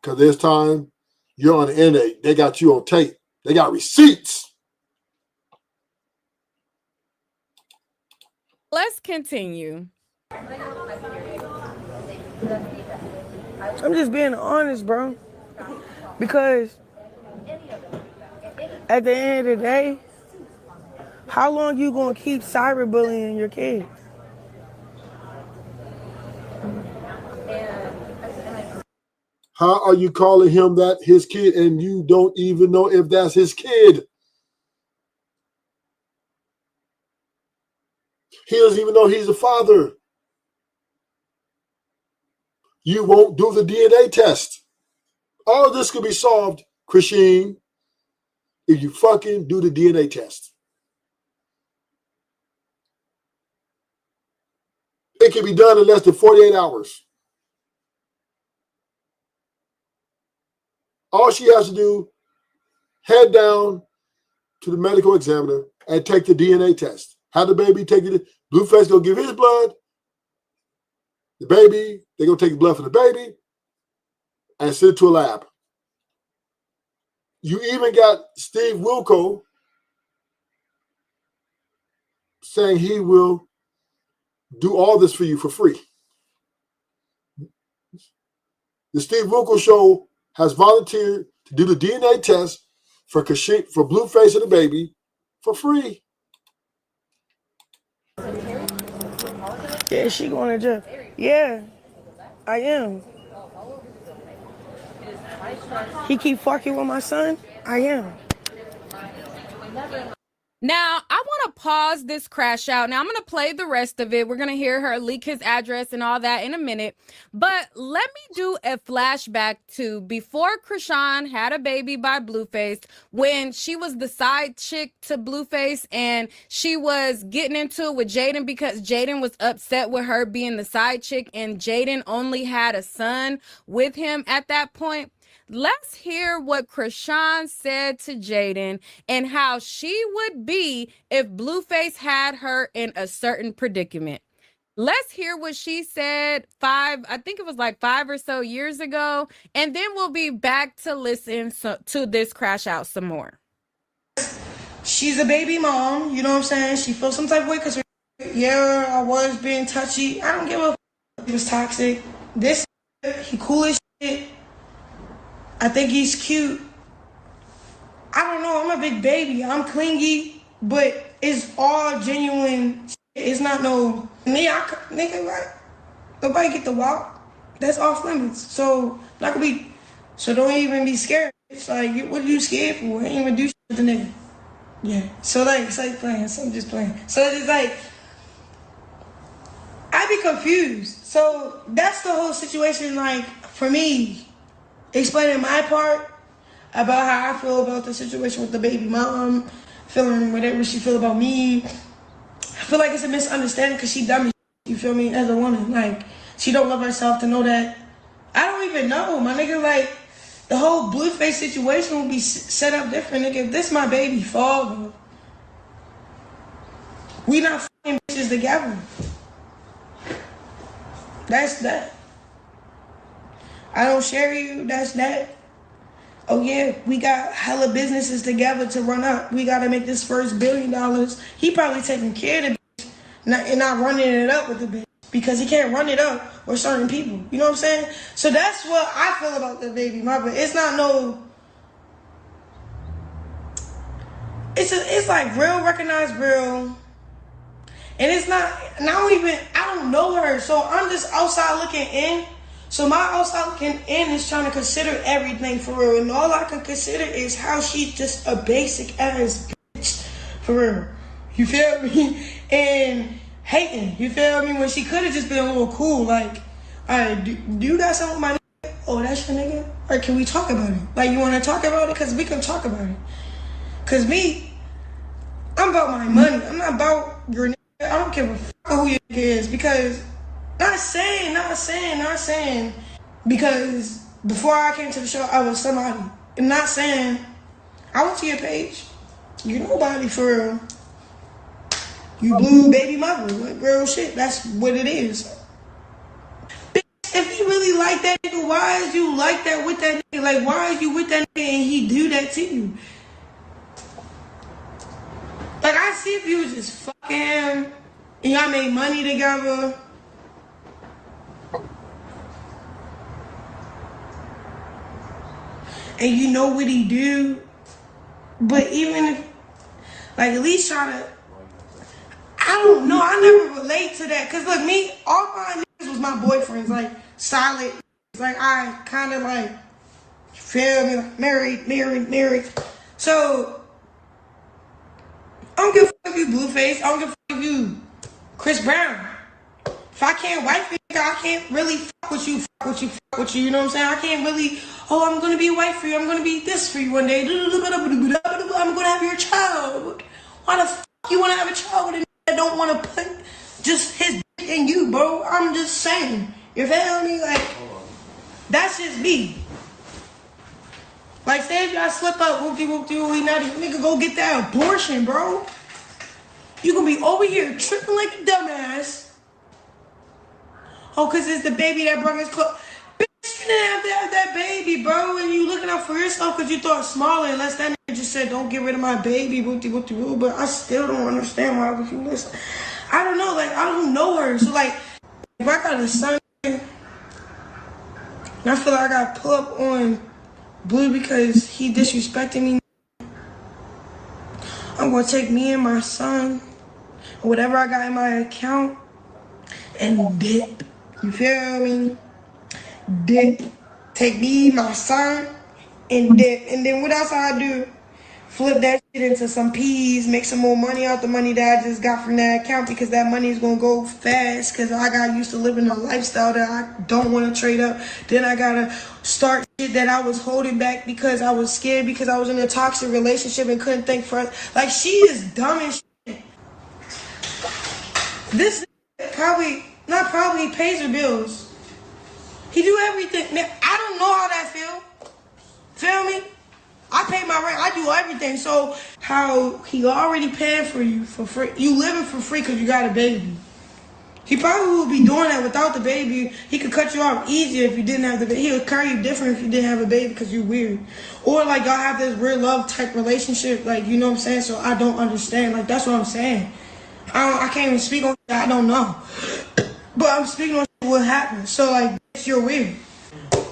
Because there's time you're on the internet. They got you on tape. They got receipts. let's continue. I'm just being honest, bro. Because at the end of the day, how long you gonna keep cyberbullying your kids? How are you calling him that his kid and you don't even know if that's his kid? He doesn't even know he's the father. You won't do the DNA test. All of this could be solved, Chrisean, if you fucking do the DNA test. It can be done in less than 48 hours. All she has to do, head down to the medical examiner and take the DNA test. Have the baby take it. Blueface gonna give his blood. The baby, they're gonna take the blood from the baby and send it to a lab. You even got Steve Wilco saying he will do all this for you for free. The Steve Wilco show has volunteered to do the DNA test for Blueface and the baby for free. Yeah, she going to jail. Yeah, I am. He keep fucking with my son? I am. Now, I want to pause this crash out. Now, I'm going to play the rest of it. We're going to hear her leak his address and all that in a minute. But let me do a flashback to before Chrisean had a baby by Blueface, when she was the side chick to Blueface and she was getting into it with Jaden because Jaden was upset with her being the side chick and Jaden only had a son with him at that point. Let's hear what Chrisean said to Jaden and how she would be if Blueface had her in a certain predicament. Let's hear what she said I think it was like 5 or so years ago, and then we'll be back to listen to this crash out some more. She's a baby mom, you know what I'm saying? She feels some type of way because, yeah, I was being touchy. I don't give a f***. He was toxic. This, he cool as shit. I think he's cute. I don't know. I'm a big baby. I'm clingy, but it's all genuine. It's not no nigga. Like nobody get the walk. That's off limits. So not gonna be. So don't even be scared. It's like what are you scared for? I ain't even do shit with the nigga. Yeah. So like it's like playing. So I'm just playing. So it's like I be confused. So that's the whole situation. Like for me. Explaining my part about how I feel about the situation with the baby mom, feeling whatever she feel about me. I feel like it's a misunderstanding because she dumb as shit, you feel me, as a woman. Like, she don't love herself to know that. I don't even know, my nigga, like, the whole Blueface situation would be set up different, nigga. If this my baby father, we not fucking bitches together. That's that. I don't share you, that's that. Oh yeah, we got hella businesses together to run up. We gotta make this first $1 billion. He probably taking care of the bitch and not running it up with the bitch because he can't run it up with certain people. You know what I'm saying? So that's what I feel about the baby mother. It's not no. It's like real recognized real. And it's not, and I don't know her, so I'm just outside looking in. So my outside looking in is trying to consider everything for real. And all I can consider is how she's just a basic ass bitch for real. You feel me? And hating, you feel me? When she could have just been a little cool, like, alright, do you got something with my nigga? Oh, that's your nigga? Or can we talk about it? Like, you want to talk about it? Because we can talk about it. Because me, I'm about my money. I'm not about your nigga. I don't give a fuck who your nigga is. Because, not saying. Because before I came to the show, I was somebody. I'm not saying. I went to your page. You nobody for real. You blue baby mother. Like real shit. That's what it is. Bitch, if you really like that nigga, why is you like that with that nigga? Like, why are you with that nigga and he do that to you? Like, I see if you was just fucking him and y'all made money together. And you know what he do. But even if, like, at least try to, I don't know, I never relate to that. Cause look, me, all my niggas was my boyfriends, like, solid. Like, I kind of like, feel me, like, married. So, I don't give a fuck if you Blueface. I don't give a fuck if you Chris Brown. If I can't wife you, I can't really fuck with you, you know what I'm saying? I can't really, oh, I'm gonna be a wife for you, I'm gonna be this for you one day. I'm gonna have your child. Why the fuck you wanna have a child with a that don't wanna put just his dick in you, bro? I'm just saying. You feel me? Like, that's just me. Like, say if y'all slip up, whoopty-whoopty-whoopty, nigga, go get that abortion, bro. You gonna be over here tripping like a dumbass. Oh, cause it's the baby that brought his clothes. Bitch, you didn't have to have that baby, bro. And you looking out for yourself cause you thought smaller. Unless that nigga just said, don't get rid of my baby, whoopty-whoopty-whoop. But I still don't understand why would you listen. I don't know, like, I don't know her. So, like, if I got a son, and I feel like I got pull up on Blue because he disrespected me, I'm gonna take me and my son, or whatever I got in my account, and dip. You feel me? Dip. Take me, my son, and dip. And then what else I do? Flip that shit into some peas, make some more money out the money that I just got from that account because that money is gonna go fast because I got used to living a lifestyle that I don't want to trade up. Then I gotta start shit that I was holding back because I was scared because I was in a toxic relationship and couldn't think for like she is dumb as shit. This probably pays her bills. He do everything. Man, I don't know how that feel. Feel me? I pay my rent. I do everything. So how he already paying for you for free. You living for free because you got a baby. He probably would be doing that without the baby. He could cut you off easier if you didn't have the baby. He would carry you different if you didn't have a baby because you're weird. Or like y'all have this real love type relationship. Like, you know what I'm saying? So I don't understand. Like, that's what I'm saying. I can't even speak on that. I don't know. But I'm speaking on what happened. So like, you're weird.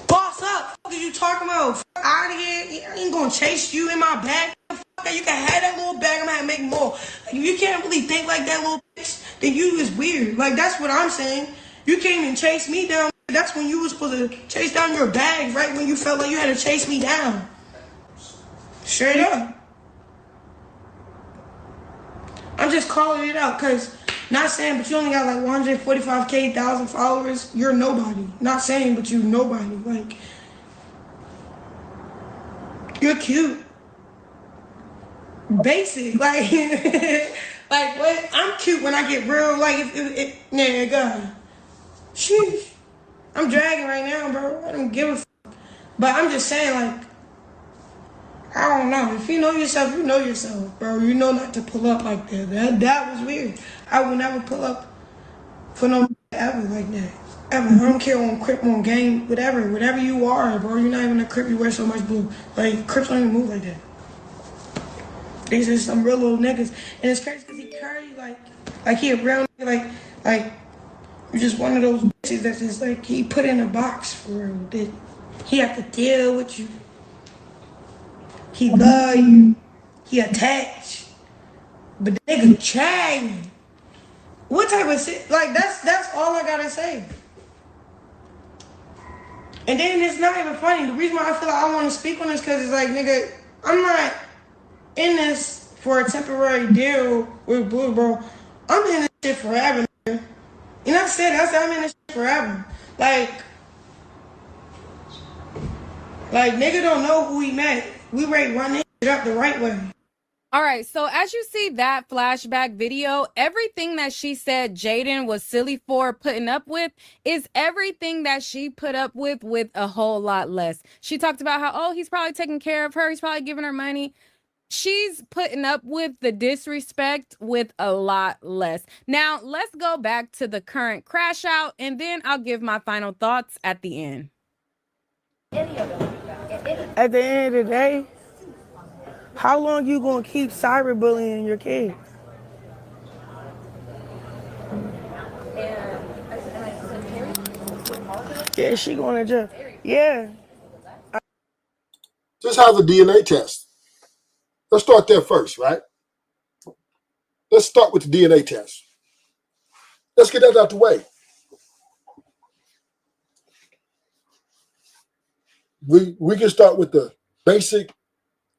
Boss up. What are you talking about? Fuck out of here. I ain't gonna chase you in my bag. Fuck, you can have that little bag. I'm gonna make more. Like, if you can't really think like that little bitch, then you is weird. Like, that's what I'm saying. You can't even chase me down. That's when you was supposed to chase down your bag, right? When you felt like you had to chase me down. Straight up. I'm just calling it out, cause not saying, but you only got like 145,000 followers. You're nobody. Not saying, but you nobody. Like, you're cute. Basic, like, like what? I'm cute when I get real. Like, if nigga, sheesh. I'm dragging right now, bro. I don't give a fuck. But I'm just saying, like, I don't know. If you know yourself, you know yourself, bro. You know not to pull up like that. That was weird. I would never pull up for no ever like that. Ever. I don't care on Crip, on gang, whatever. Whatever you are, bro. You're not even a Crip. You wear so much blue. Like, Crips don't even move like that. These are some real little niggas. And it's crazy because he carry like he a real nigga. Like, you're just one of those bitches that's just like, he put in a box for real. That he have to deal with you. He love you. He attached. But the nigga try. What type of shit? Like, that's all I gotta say. And then it's not even funny. The reason why I feel like I want to speak on this because it's like, nigga, I'm not in this for a temporary deal with Blue, bro. I'm in this shit forever, nigga. You know what I said? I said I'm in this shit forever. Like, nigga don't know who he met. We ready to run this shit up the right way. All right, so as you see that flashback video, everything that she said Jaden was silly for putting up with is everything that she put up with a whole lot less. She talked about how, oh, he's probably taking care of her. He's probably giving her money. She's putting up with the disrespect with a lot less. Now, let's go back to the current crash out, and then I'll give my final thoughts at the end. At the end of the day, how long you gonna keep cyberbullying your kids? Yeah, she going to jail. Yeah. Just have a DNA test. Let's start there first, right? Let's start with the DNA test. Let's get that out the way. We can start with the basic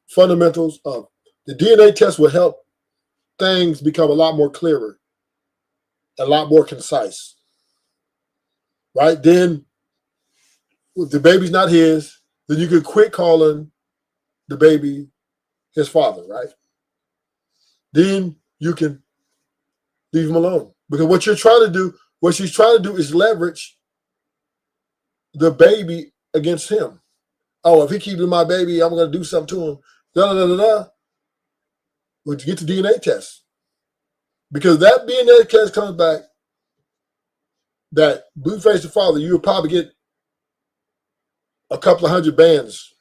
fundamentals of the DNA test will help things become a lot more clearer. a lot more concise. Right? Then, if the baby's not his, then you could quit calling the baby his father, right? Then you can leave him alone. Because what she's trying to do is leverage the baby against him. Oh, if he keeps my baby, I'm going to do something to him. Da da da da da. Would you get the DNA test? Because that DNA test comes back that Blueface the father, you would probably get a couple of hundred bands.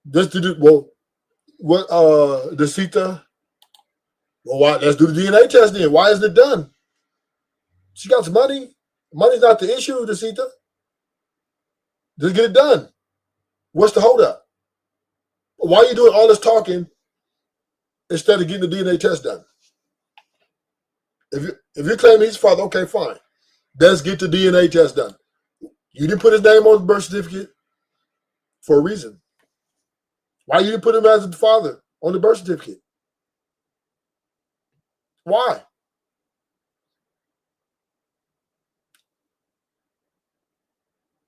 Just to do what Desita? Well, why? Let's do the DNA test then. Why isn't it done? She got some money. Money's not the issue, Desita. Just get it done. What's the holdup? Why are you doing all this talking instead of getting the DNA test done? If you're claiming he's father, okay, fine. Let's get the DNA test done. You didn't put his name on the birth certificate for a reason. Why you didn't put him as the father on the birth certificate? Why?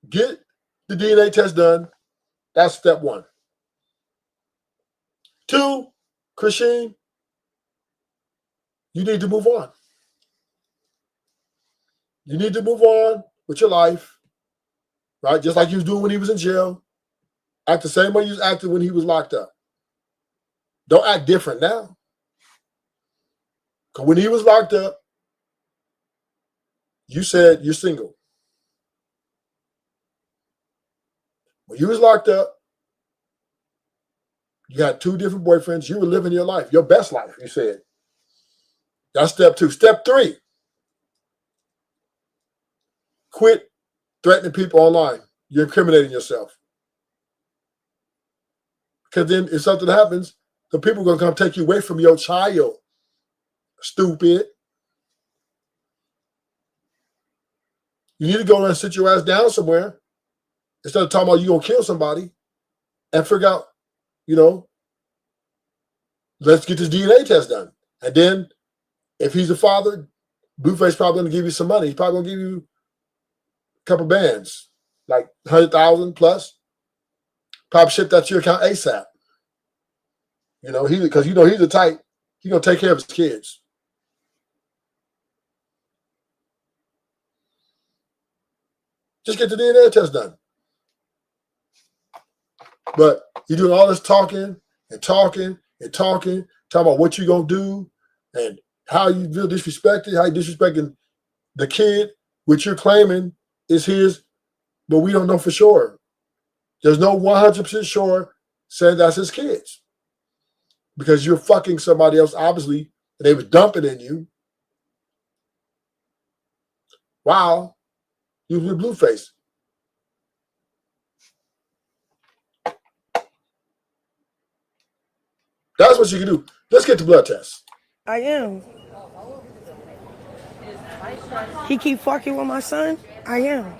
Get the DNA test done. That's step one. 2, Chrisean, you need to move on. You need to move on with your life, right? Just like you was doing when he was in jail. Act the same way you was acting when he was locked up. Don't act different now. Because when he was locked up, you said you're single. When you was locked up, you had 2 different boyfriends. You were living your life, your best life, you said. That's step 2. Step 3, quit threatening people online. You're incriminating yourself. Because then if something happens, the people are going to come take you away from your child. Stupid. You need to go and sit your ass down somewhere instead of talking about you going to kill somebody and figure out, let's get this DNA test done. And then if he's the father, Blueface probably going to give you some money. He's probably going to give you a couple bands, like 100,000 plus. Probably ship that to your account ASAP. Because he's the type, he's going to take care of his kids. Just get the DNA test done. But you're doing all this talking talking about what you're going to do and how you feel disrespected, how you disrespecting the kid, which you're claiming is his, but we don't know for sure. There's no 100% sure saying that's his kids. Because you're fucking somebody else, obviously, and they was dumping in you. Wow. You with Blueface. That's what you can do. Let's get the blood test. I am. He keep fucking with my son? I am.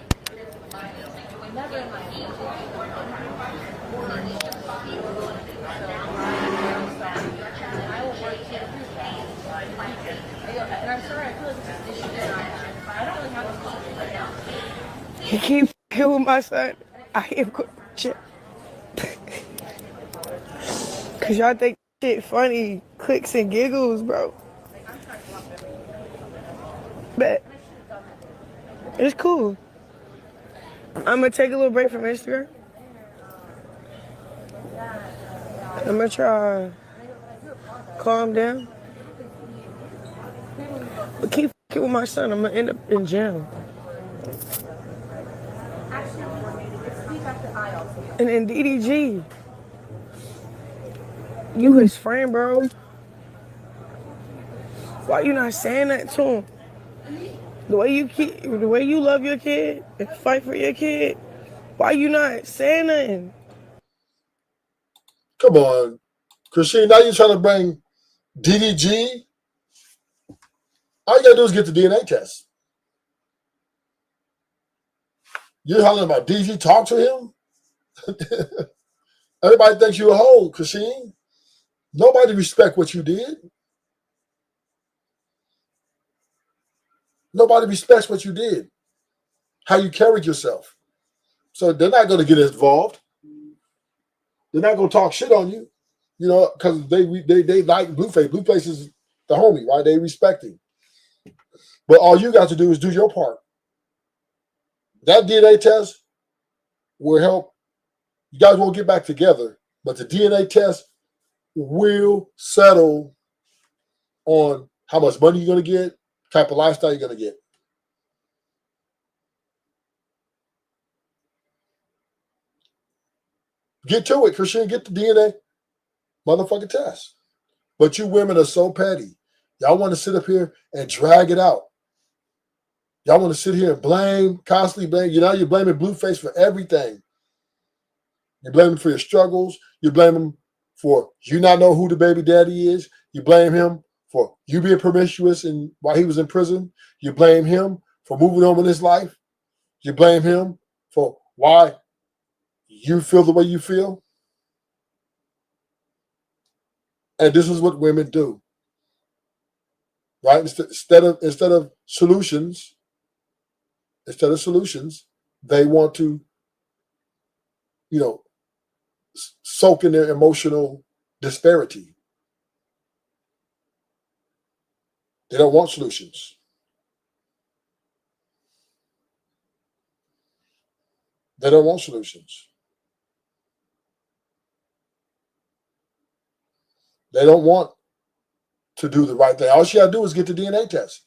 He keep fucking with my son. I am. Cause y'all think shit funny, clicks and giggles, bro. But it's cool. I'm gonna take a little break from Instagram. I'm gonna try calm down. But keep fucking with my son, I'm gonna end up in jail. And then DDG, you his friend, bro. Why you not saying that to him? The way you love your kid and fight for your kid, why you not saying nothing? Come on, Chrisean. Now you're trying to bring DDG. All you gotta do is get the DNA test. You're hollering about DDG. Talk to him. Everybody thinks you're a hoe, Chrisean. Nobody respect what you did. Nobody respects what you did, how you carried yourself. So they're not going to get involved. They're not going to talk shit on you, you know, because they like Blueface. Blueface is the homie, right? They respect him. But all you got to do is do your part. That DNA test will help. You guys won't get back together, but the DNA test will settle on how much money you're going to get, type of lifestyle you're going to get. Get to it, Chrisean. Get the DNA motherfucking test. But you women are so petty. Y'all want to sit up here and drag it out. Y'all want to sit here and blame, constantly blame. You know, you're blaming Blueface for everything. You blame him for your struggles. You blame him for you not know who the baby daddy is. You blame him for you being promiscuous and while he was in prison. You blame him for moving on with his life. You blame him for why you feel the way you feel. And this is what women do. Right? Instead of solutions, they want to, you know, soak in their emotional disparity. They don't want solutions. They don't want solutions. They don't want to do the right thing. All you gotta do is get the DNA test.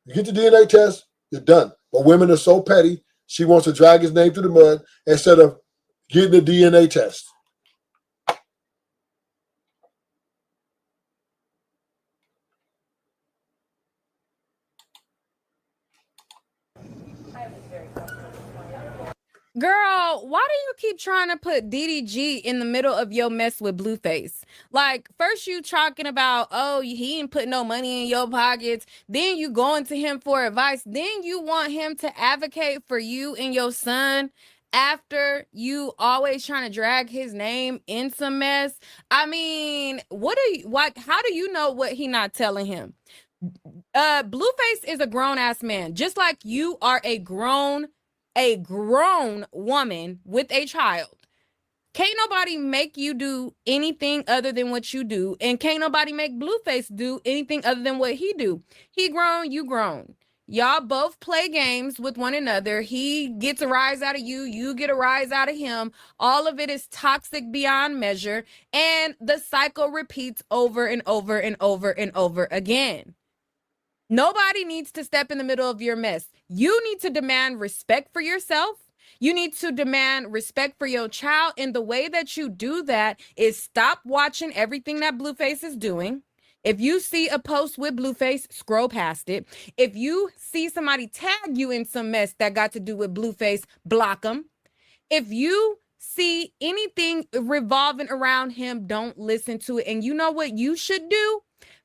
You get the DNA test, you're done. But women are so petty, she wants to drag his name through the mud instead of getting the DNA test. Girl, why do you keep trying to put DDG in the middle of your mess with Blueface? Like, first you talking about, oh, he ain't put no money in your pockets. Then you going to him for advice. Then you want him to advocate for you and your son after you always trying to drag his name in some mess. I mean, how do you know what he not telling him? Blueface is a grown-ass man, just like you are a grown woman with a child. Can't nobody make you do anything other than what you do, and can't nobody make Blueface do anything other than what he do. He grown, you grown. Y'all both play games with one another. He gets a rise out of you, you get a rise out of him. All of it is toxic beyond measure, and the cycle repeats over and over and over and over again. Nobody needs to step in the middle of your mess. You need to demand respect for yourself. You need to demand respect for your child. And the way that you do that is stop watching everything that Blueface is doing. If you see a post with Blueface, scroll past it. If you see somebody tag you in some mess that got to do with Blueface, block them. If you see anything revolving around him, don't listen to it. And you know what you should do?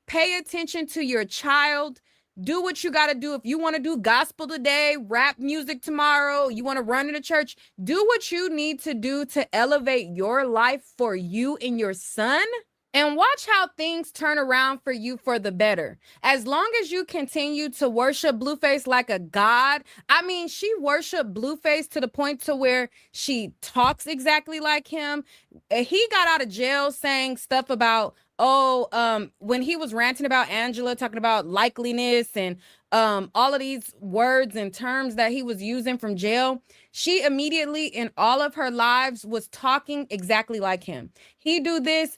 Pay attention to your child. Do what you got to do. If you want to do gospel today, rap music tomorrow, you want to run in a church, do what you need to do to elevate your life for you and your son. And watch how things turn around for you for the better. As long as you continue to worship Blueface like a god. I mean, she worshiped Blueface to the point to where she talks exactly like him. He got out of jail saying stuff about, when he was ranting about Angela, talking about likeliness and all of these words and terms that he was using from jail, she immediately in all of her lives was talking exactly like him. He do this,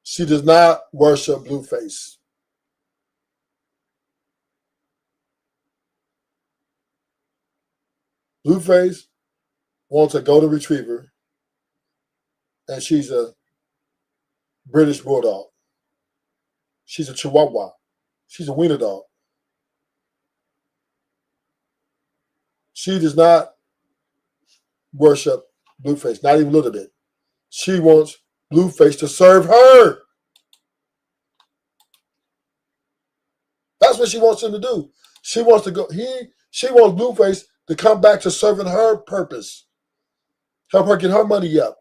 She does not worship Blueface. Blueface wants a golden retriever, and she's a British bulldog. She's a Chihuahua. She's a wiener dog. She does not worship Blueface, not even a little bit. She wants Blueface to serve her. That's what she wants him to do. She wants to go. She wants Blueface to come back to serving her purpose. Help her get her money up.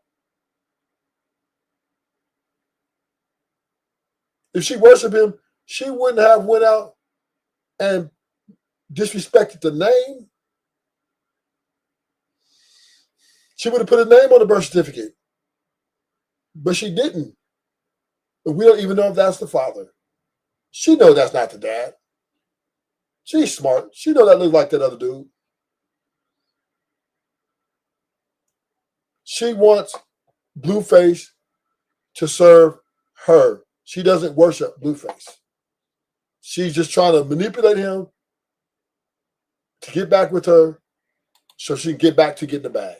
If she worshiped him, she wouldn't have went out and disrespected the name. She would have put a name on the birth certificate. But she didn't. And we don't even know if that's the father. She knows that's not the dad. She's smart. She knows that looks like that other dude. She wants Blueface to serve her. She doesn't worship Blueface. She's just trying to manipulate him to get back with her so she can get back to getting the bag.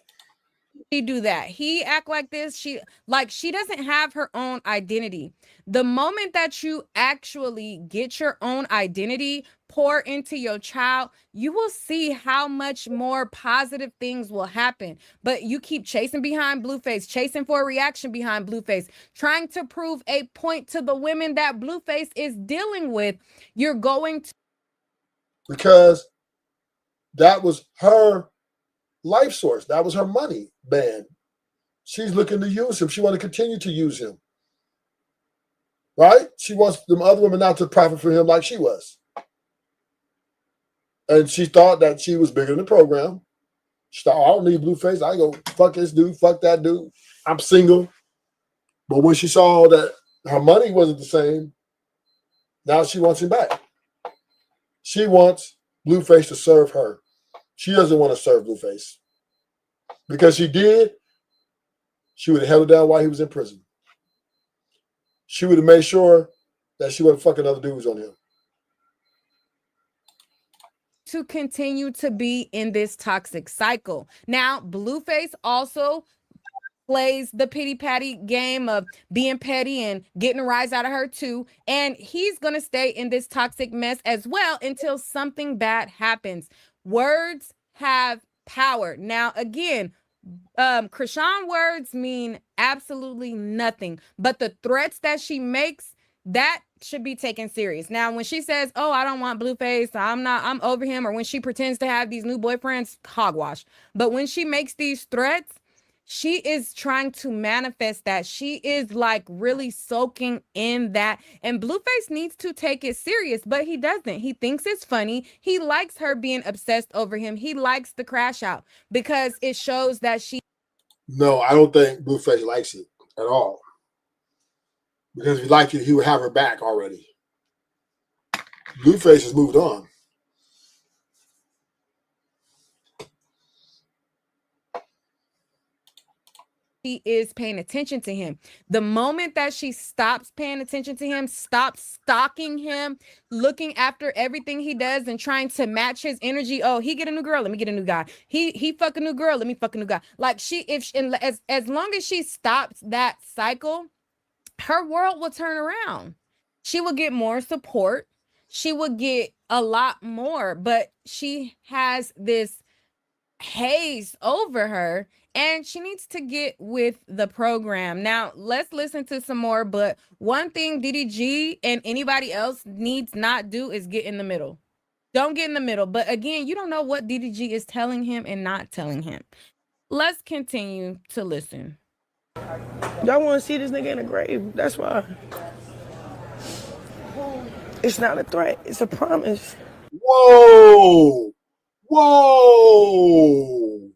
He do that. He act like this. She doesn't have her own identity. The moment that you actually get your own identity, pour into your child, you will see how much more positive things will happen. But you keep chasing behind Blueface, chasing for a reaction behind Blueface, trying to prove a point to the women that Blueface is dealing with. You're going to, because that was her life source. That was her money band. She's looking to use him. She wants to continue to use him. Right? She wants them other women not to profit from him like she was. And she thought that she was bigger than the program. She thought, I don't need Blueface. I go fuck this dude, fuck that dude. I'm single. But when she saw that her money wasn't the same, now she wants him back. She wants Blueface to serve her. She doesn't want to serve Blueface. Because she did, she would have held it down while he was in prison. She would have made sure that she wasn't fucking other dudes on him. to continue to be in this toxic cycle. Now, Blueface also plays the pity patty game of being petty and getting a rise out of her too. And he's going to stay in this toxic mess as well until something bad happens. Words have power. Now, again, Chrisean words mean absolutely nothing, but the threats that she makes, that should be taken serious. Now, when she says, oh, I don't want Blueface, I'm over him, or when she pretends to have these new boyfriends, hogwash. But when she makes these threats, she is trying to manifest that. She is like really soaking in that. And Blueface needs to take it serious, but he doesn't. He thinks it's funny. He likes her being obsessed over him. He likes the crash out because it shows that she. No, I don't think Blueface likes it at all. Because if he liked it, he would have her back already. Blueface has moved on. She is paying attention to him. The moment that she stops paying attention to him, stops stalking him, looking after everything he does and trying to match his energy. Oh, he get a new girl, let me get a new guy. He fuck a new girl, let me fuck a new guy. Like as long as she stops that cycle, her world will turn around. She will get more support. She will get a lot more, but she has this haze over her and she needs to get with the program. Now, let's listen to some more, but one thing DDG and anybody else needs not do is get in the middle. Don't get in the middle. But again, you don't know what DDG is telling him and not telling him. Let's continue to listen. Y'all want to see this nigga in a grave. That's why. It's not a threat. It's a promise. Whoa! Whoa!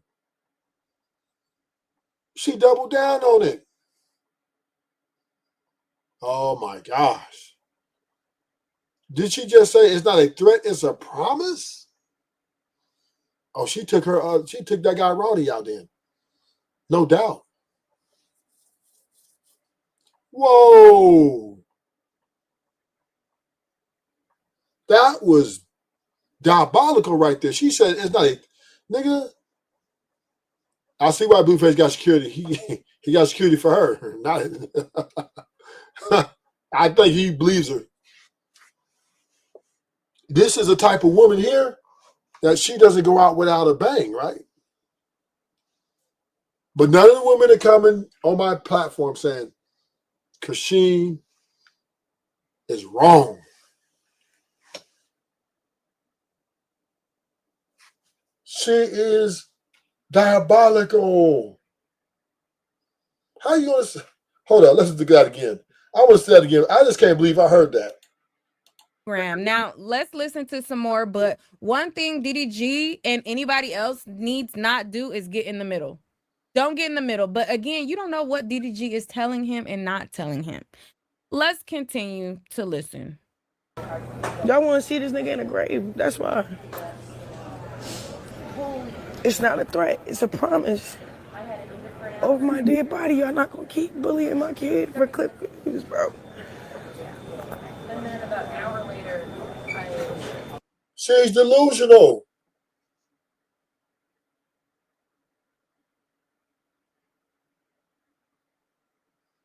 She doubled down on it. Oh my gosh. Did she just say it's not a threat, it's a promise? Oh, she took that guy Ronnie out then. No doubt. Whoa. That was diabolical right there. She said it's not a nigga. I see why Blueface got security. He got security for her. Not I think he believes her. This is the type of woman here that she doesn't go out without a bang, right? But none of the women are coming on my platform saying Chrisean is wrong. She is diabolical. How you gonna say? Hold on, let's do that again. I want to say that again. I just can't believe I heard that. Graham. Now let's listen to some more. But one thing DDG and anybody else needs not do is get in the middle. Don't get in the middle. But again, you don't know what DDG is telling him and not telling him. Let's continue to listen. Y'all want to see this nigga in a grave. That's why. It's not a threat. It's a promise. Over my dead body, y'all not going to keep bullying my kid for clip views, bro. And then about an hour later, She's delusional.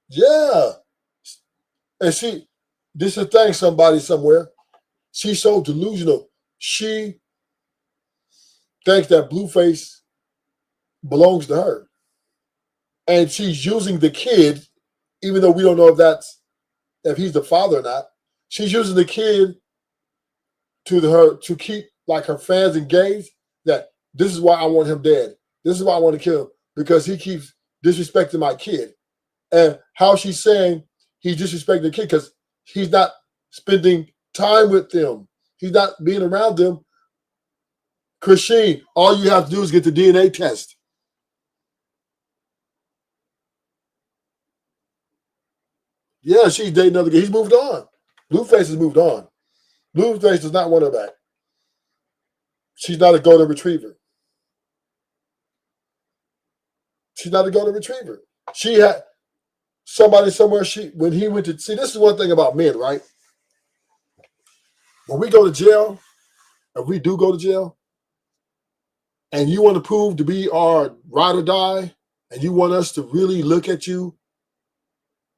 Yeah. And this is a thing, somebody somewhere. She's so delusional. She thinks that Blueface belongs to her. And she's using the kid, even though we don't know if he's the father or not. She's using the kid to keep like her fans engaged, that this is why I want him dead. This is why I want to kill him, because he keeps disrespecting my kid. And how she's saying he's disrespecting the kid because he's not spending time with them. He's not being around them. Chrisean, all you have to do is get the DNA test. Yeah, she's dating another guy. He's moved on. Blueface has moved on. Blueface does not want her back. She's not a golden retriever. She's not a golden retriever. She had somebody somewhere. When he went to see, this is one thing about men, right? When we go to jail, if we do go to jail, and you want to prove to be our ride or die, and you want us to really look at you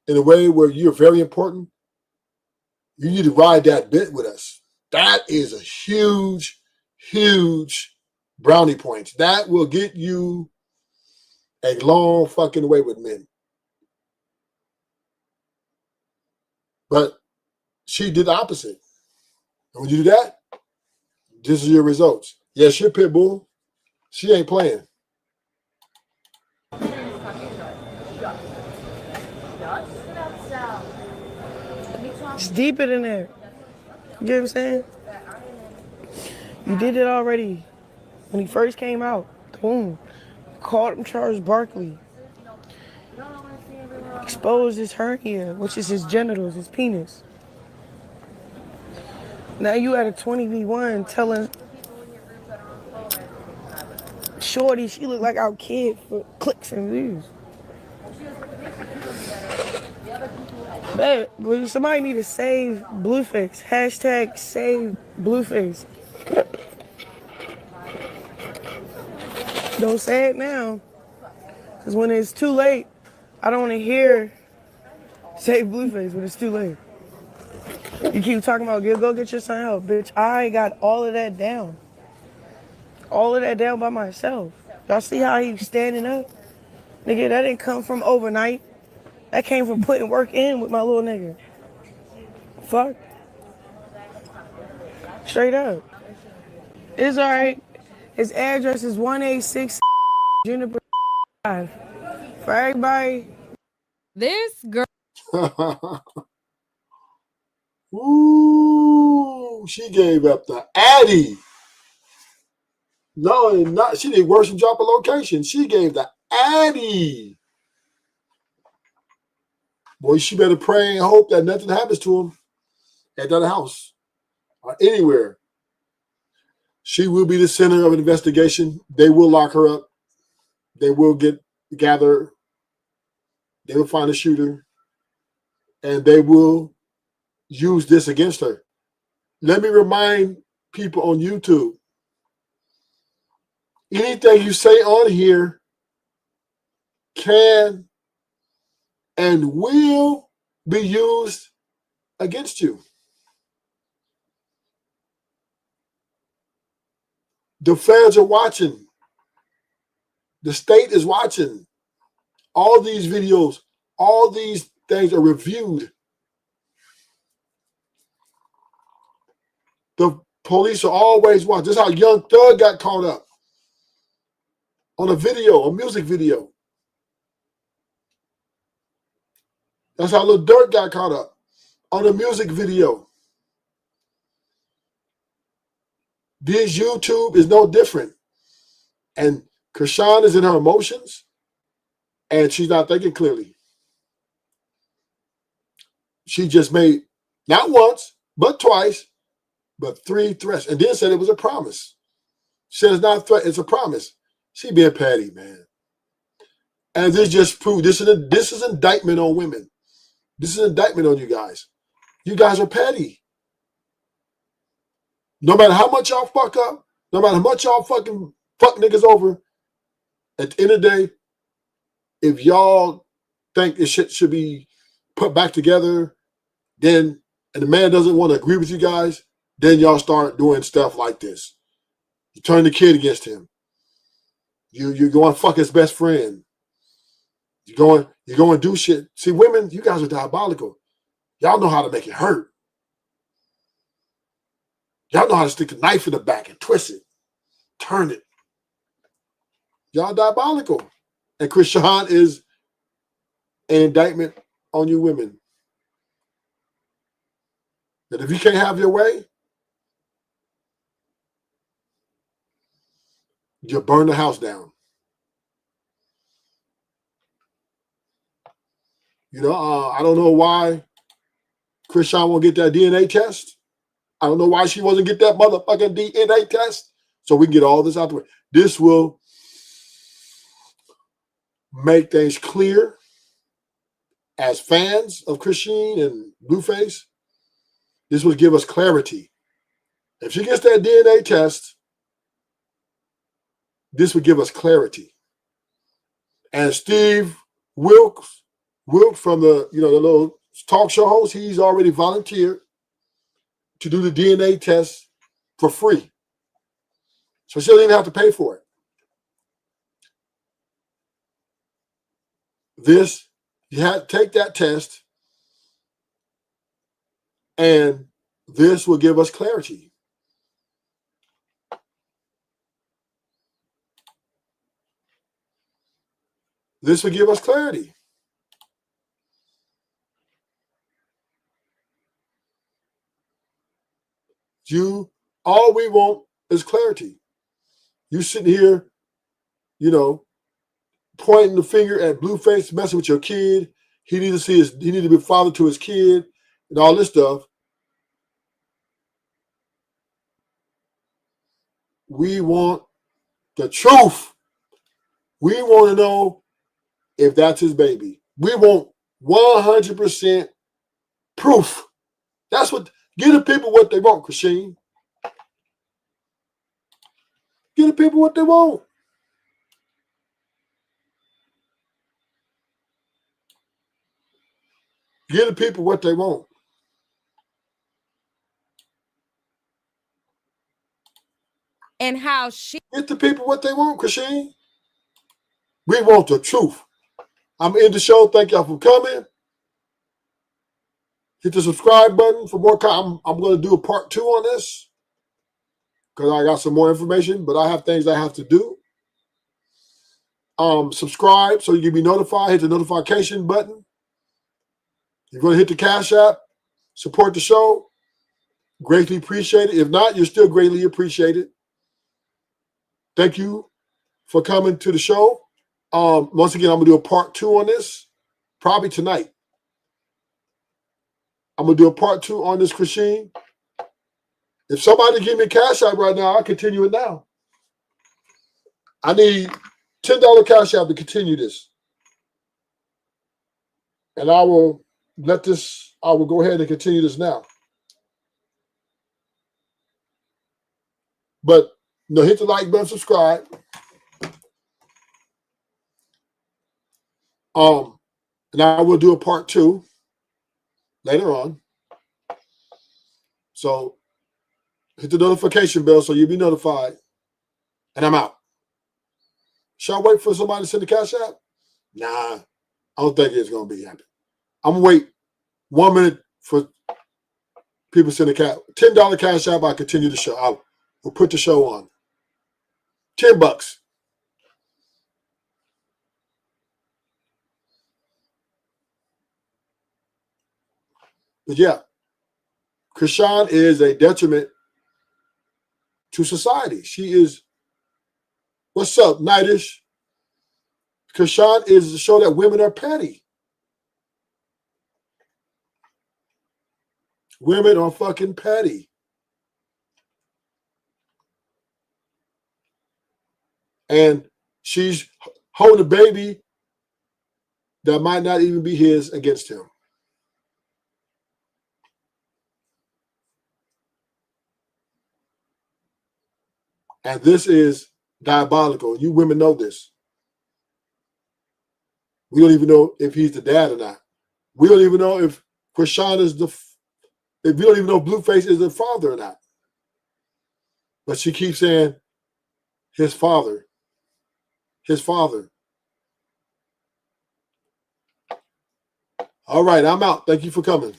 in a way where you're very important, you need to ride that bit with us. That is a huge, huge brownie point. That will get you a long fucking way with men. But she did the opposite. And when you do that, this is your results. Yes, you're pit bull. She ain't playing. It's deeper than that. You get what I'm saying? You did it already. When he first came out, boom. Called him Charles Barkley. Exposed his hernia, which is his genitals, his penis. Now you at a 20v1 telling Shorty she look like our kid for clicks and views. Babe, somebody need to save Blueface. Hashtag save Blueface. Don't say it now. Because when it's too late, I don't want to hear save Blueface when it's too late. You keep talking about go get your son help. Bitch, I got all of that down. All of that down by myself. Y'all see how he's standing up? Nigga, that didn't come from overnight. That came from putting work in with my little nigga. Fuck. Straight up. It's alright. His address is 186 Juniper Drive. For everybody. This girl. Ooh, she gave up the Addy. No, not. She did worse than drop a location. She gave the Addy. Boy, she better pray and hope that nothing happens to him at that house or anywhere. She will be the center of an investigation. They will lock her up. They will gather her. They will find a shooter. And they will use this against her. Let me remind people on YouTube, anything you say on here can and will be used against you. The feds are watching. The state is watching. All these videos, all these things are reviewed. The police are always watching. This is how Young Thug got caught up on a video, a music video. That's how Lil Durk got caught up on a music video. This YouTube is no different. And Chrisean is in her emotions, and she's not thinking clearly. She just made not once, but twice, but 3 threats, and then said it was a promise. She said it's not a threat, it's a promise. She being petty, man. And this just proved this is indictment on women. This is indictment on you guys. You guys are petty. No matter how much y'all fuck up, no matter how much y'all fucking fuck niggas over, at the end of the day, if y'all think it should be put back together, then, and the man doesn't want to agree with you guys, then y'all start doing stuff like this. You turn the kid against him. You go and fuck his best friend. You go and do shit. See, women, you guys are diabolical. Y'all know how to make it hurt. Y'all know how to stick a knife in the back and twist it, turn it. Y'all diabolical. And Chrisean is an indictment on you women. That if you can't have your way, you burn the house down. You know, I don't know why Chrisean won't get that DNA test. I don't know why she wasn't get that motherfucking DNA test. So we can get all this out the way. This will make things clear as fans of Chrisean and Blueface. This will give us clarity. If she gets that DNA test, this would give us clarity. And Steve Wilkes from the the little talk show host, he's already volunteered to do the DNA test for free. So she doesn't even have to pay for it. This, you have to take that test, and this will give us clarity. This will give us clarity. All we want is clarity. You sitting here, pointing the finger at Blueface, messing with your kid. He needs to be father to his kid, and all this stuff. We want the truth. We want to know if that's his baby. We want 100% proof. That's what, give the people what they want, Chrisean. Give the people what they want. Give the people what they want. And how she... Get the people what they want, Chrisean. We want the truth. I'm in the show. Thank y'all for coming. Hit the subscribe button for more content. I'm going to do a part 2 on this because I got some more information, but I have things I have to do. Subscribe so you can be notified. Hit the notification button. You're going to hit the Cash App. Support the show. Greatly appreciated. If not, you're still greatly appreciated. Thank you for coming to the show. Once again, I'm going to do a part 2 on this, probably tonight. I'm going to do a part 2 on this, Chrisean. If somebody give me a Cash App right now, I'll continue it now. I need $10 Cash App to continue this. And I will go ahead and continue this now. But hit the like button, subscribe. And I will do a part 2 later on. So hit the notification bell so you'll be notified. And I'm out. Shall I wait for somebody to send the Cash App? Nah, I don't think it's going to be happening. I'm going to wait 1 minute for people to send a $10 Cash App. I continue the show. We'll put the show on. $10. But yeah, Chrisean is a detriment to society. She is, what's up, Nightish? Chrisean is to show that women are petty. Women are fucking petty. And she's holding a baby that might not even be his against him. And this is diabolical. You women know this. We don't even know if he's the dad or not. We don't even know if Chrisean is if we don't even know if Blueface is the father or not. But she keeps saying, his father. His father. All right, I'm out. Thank you for coming.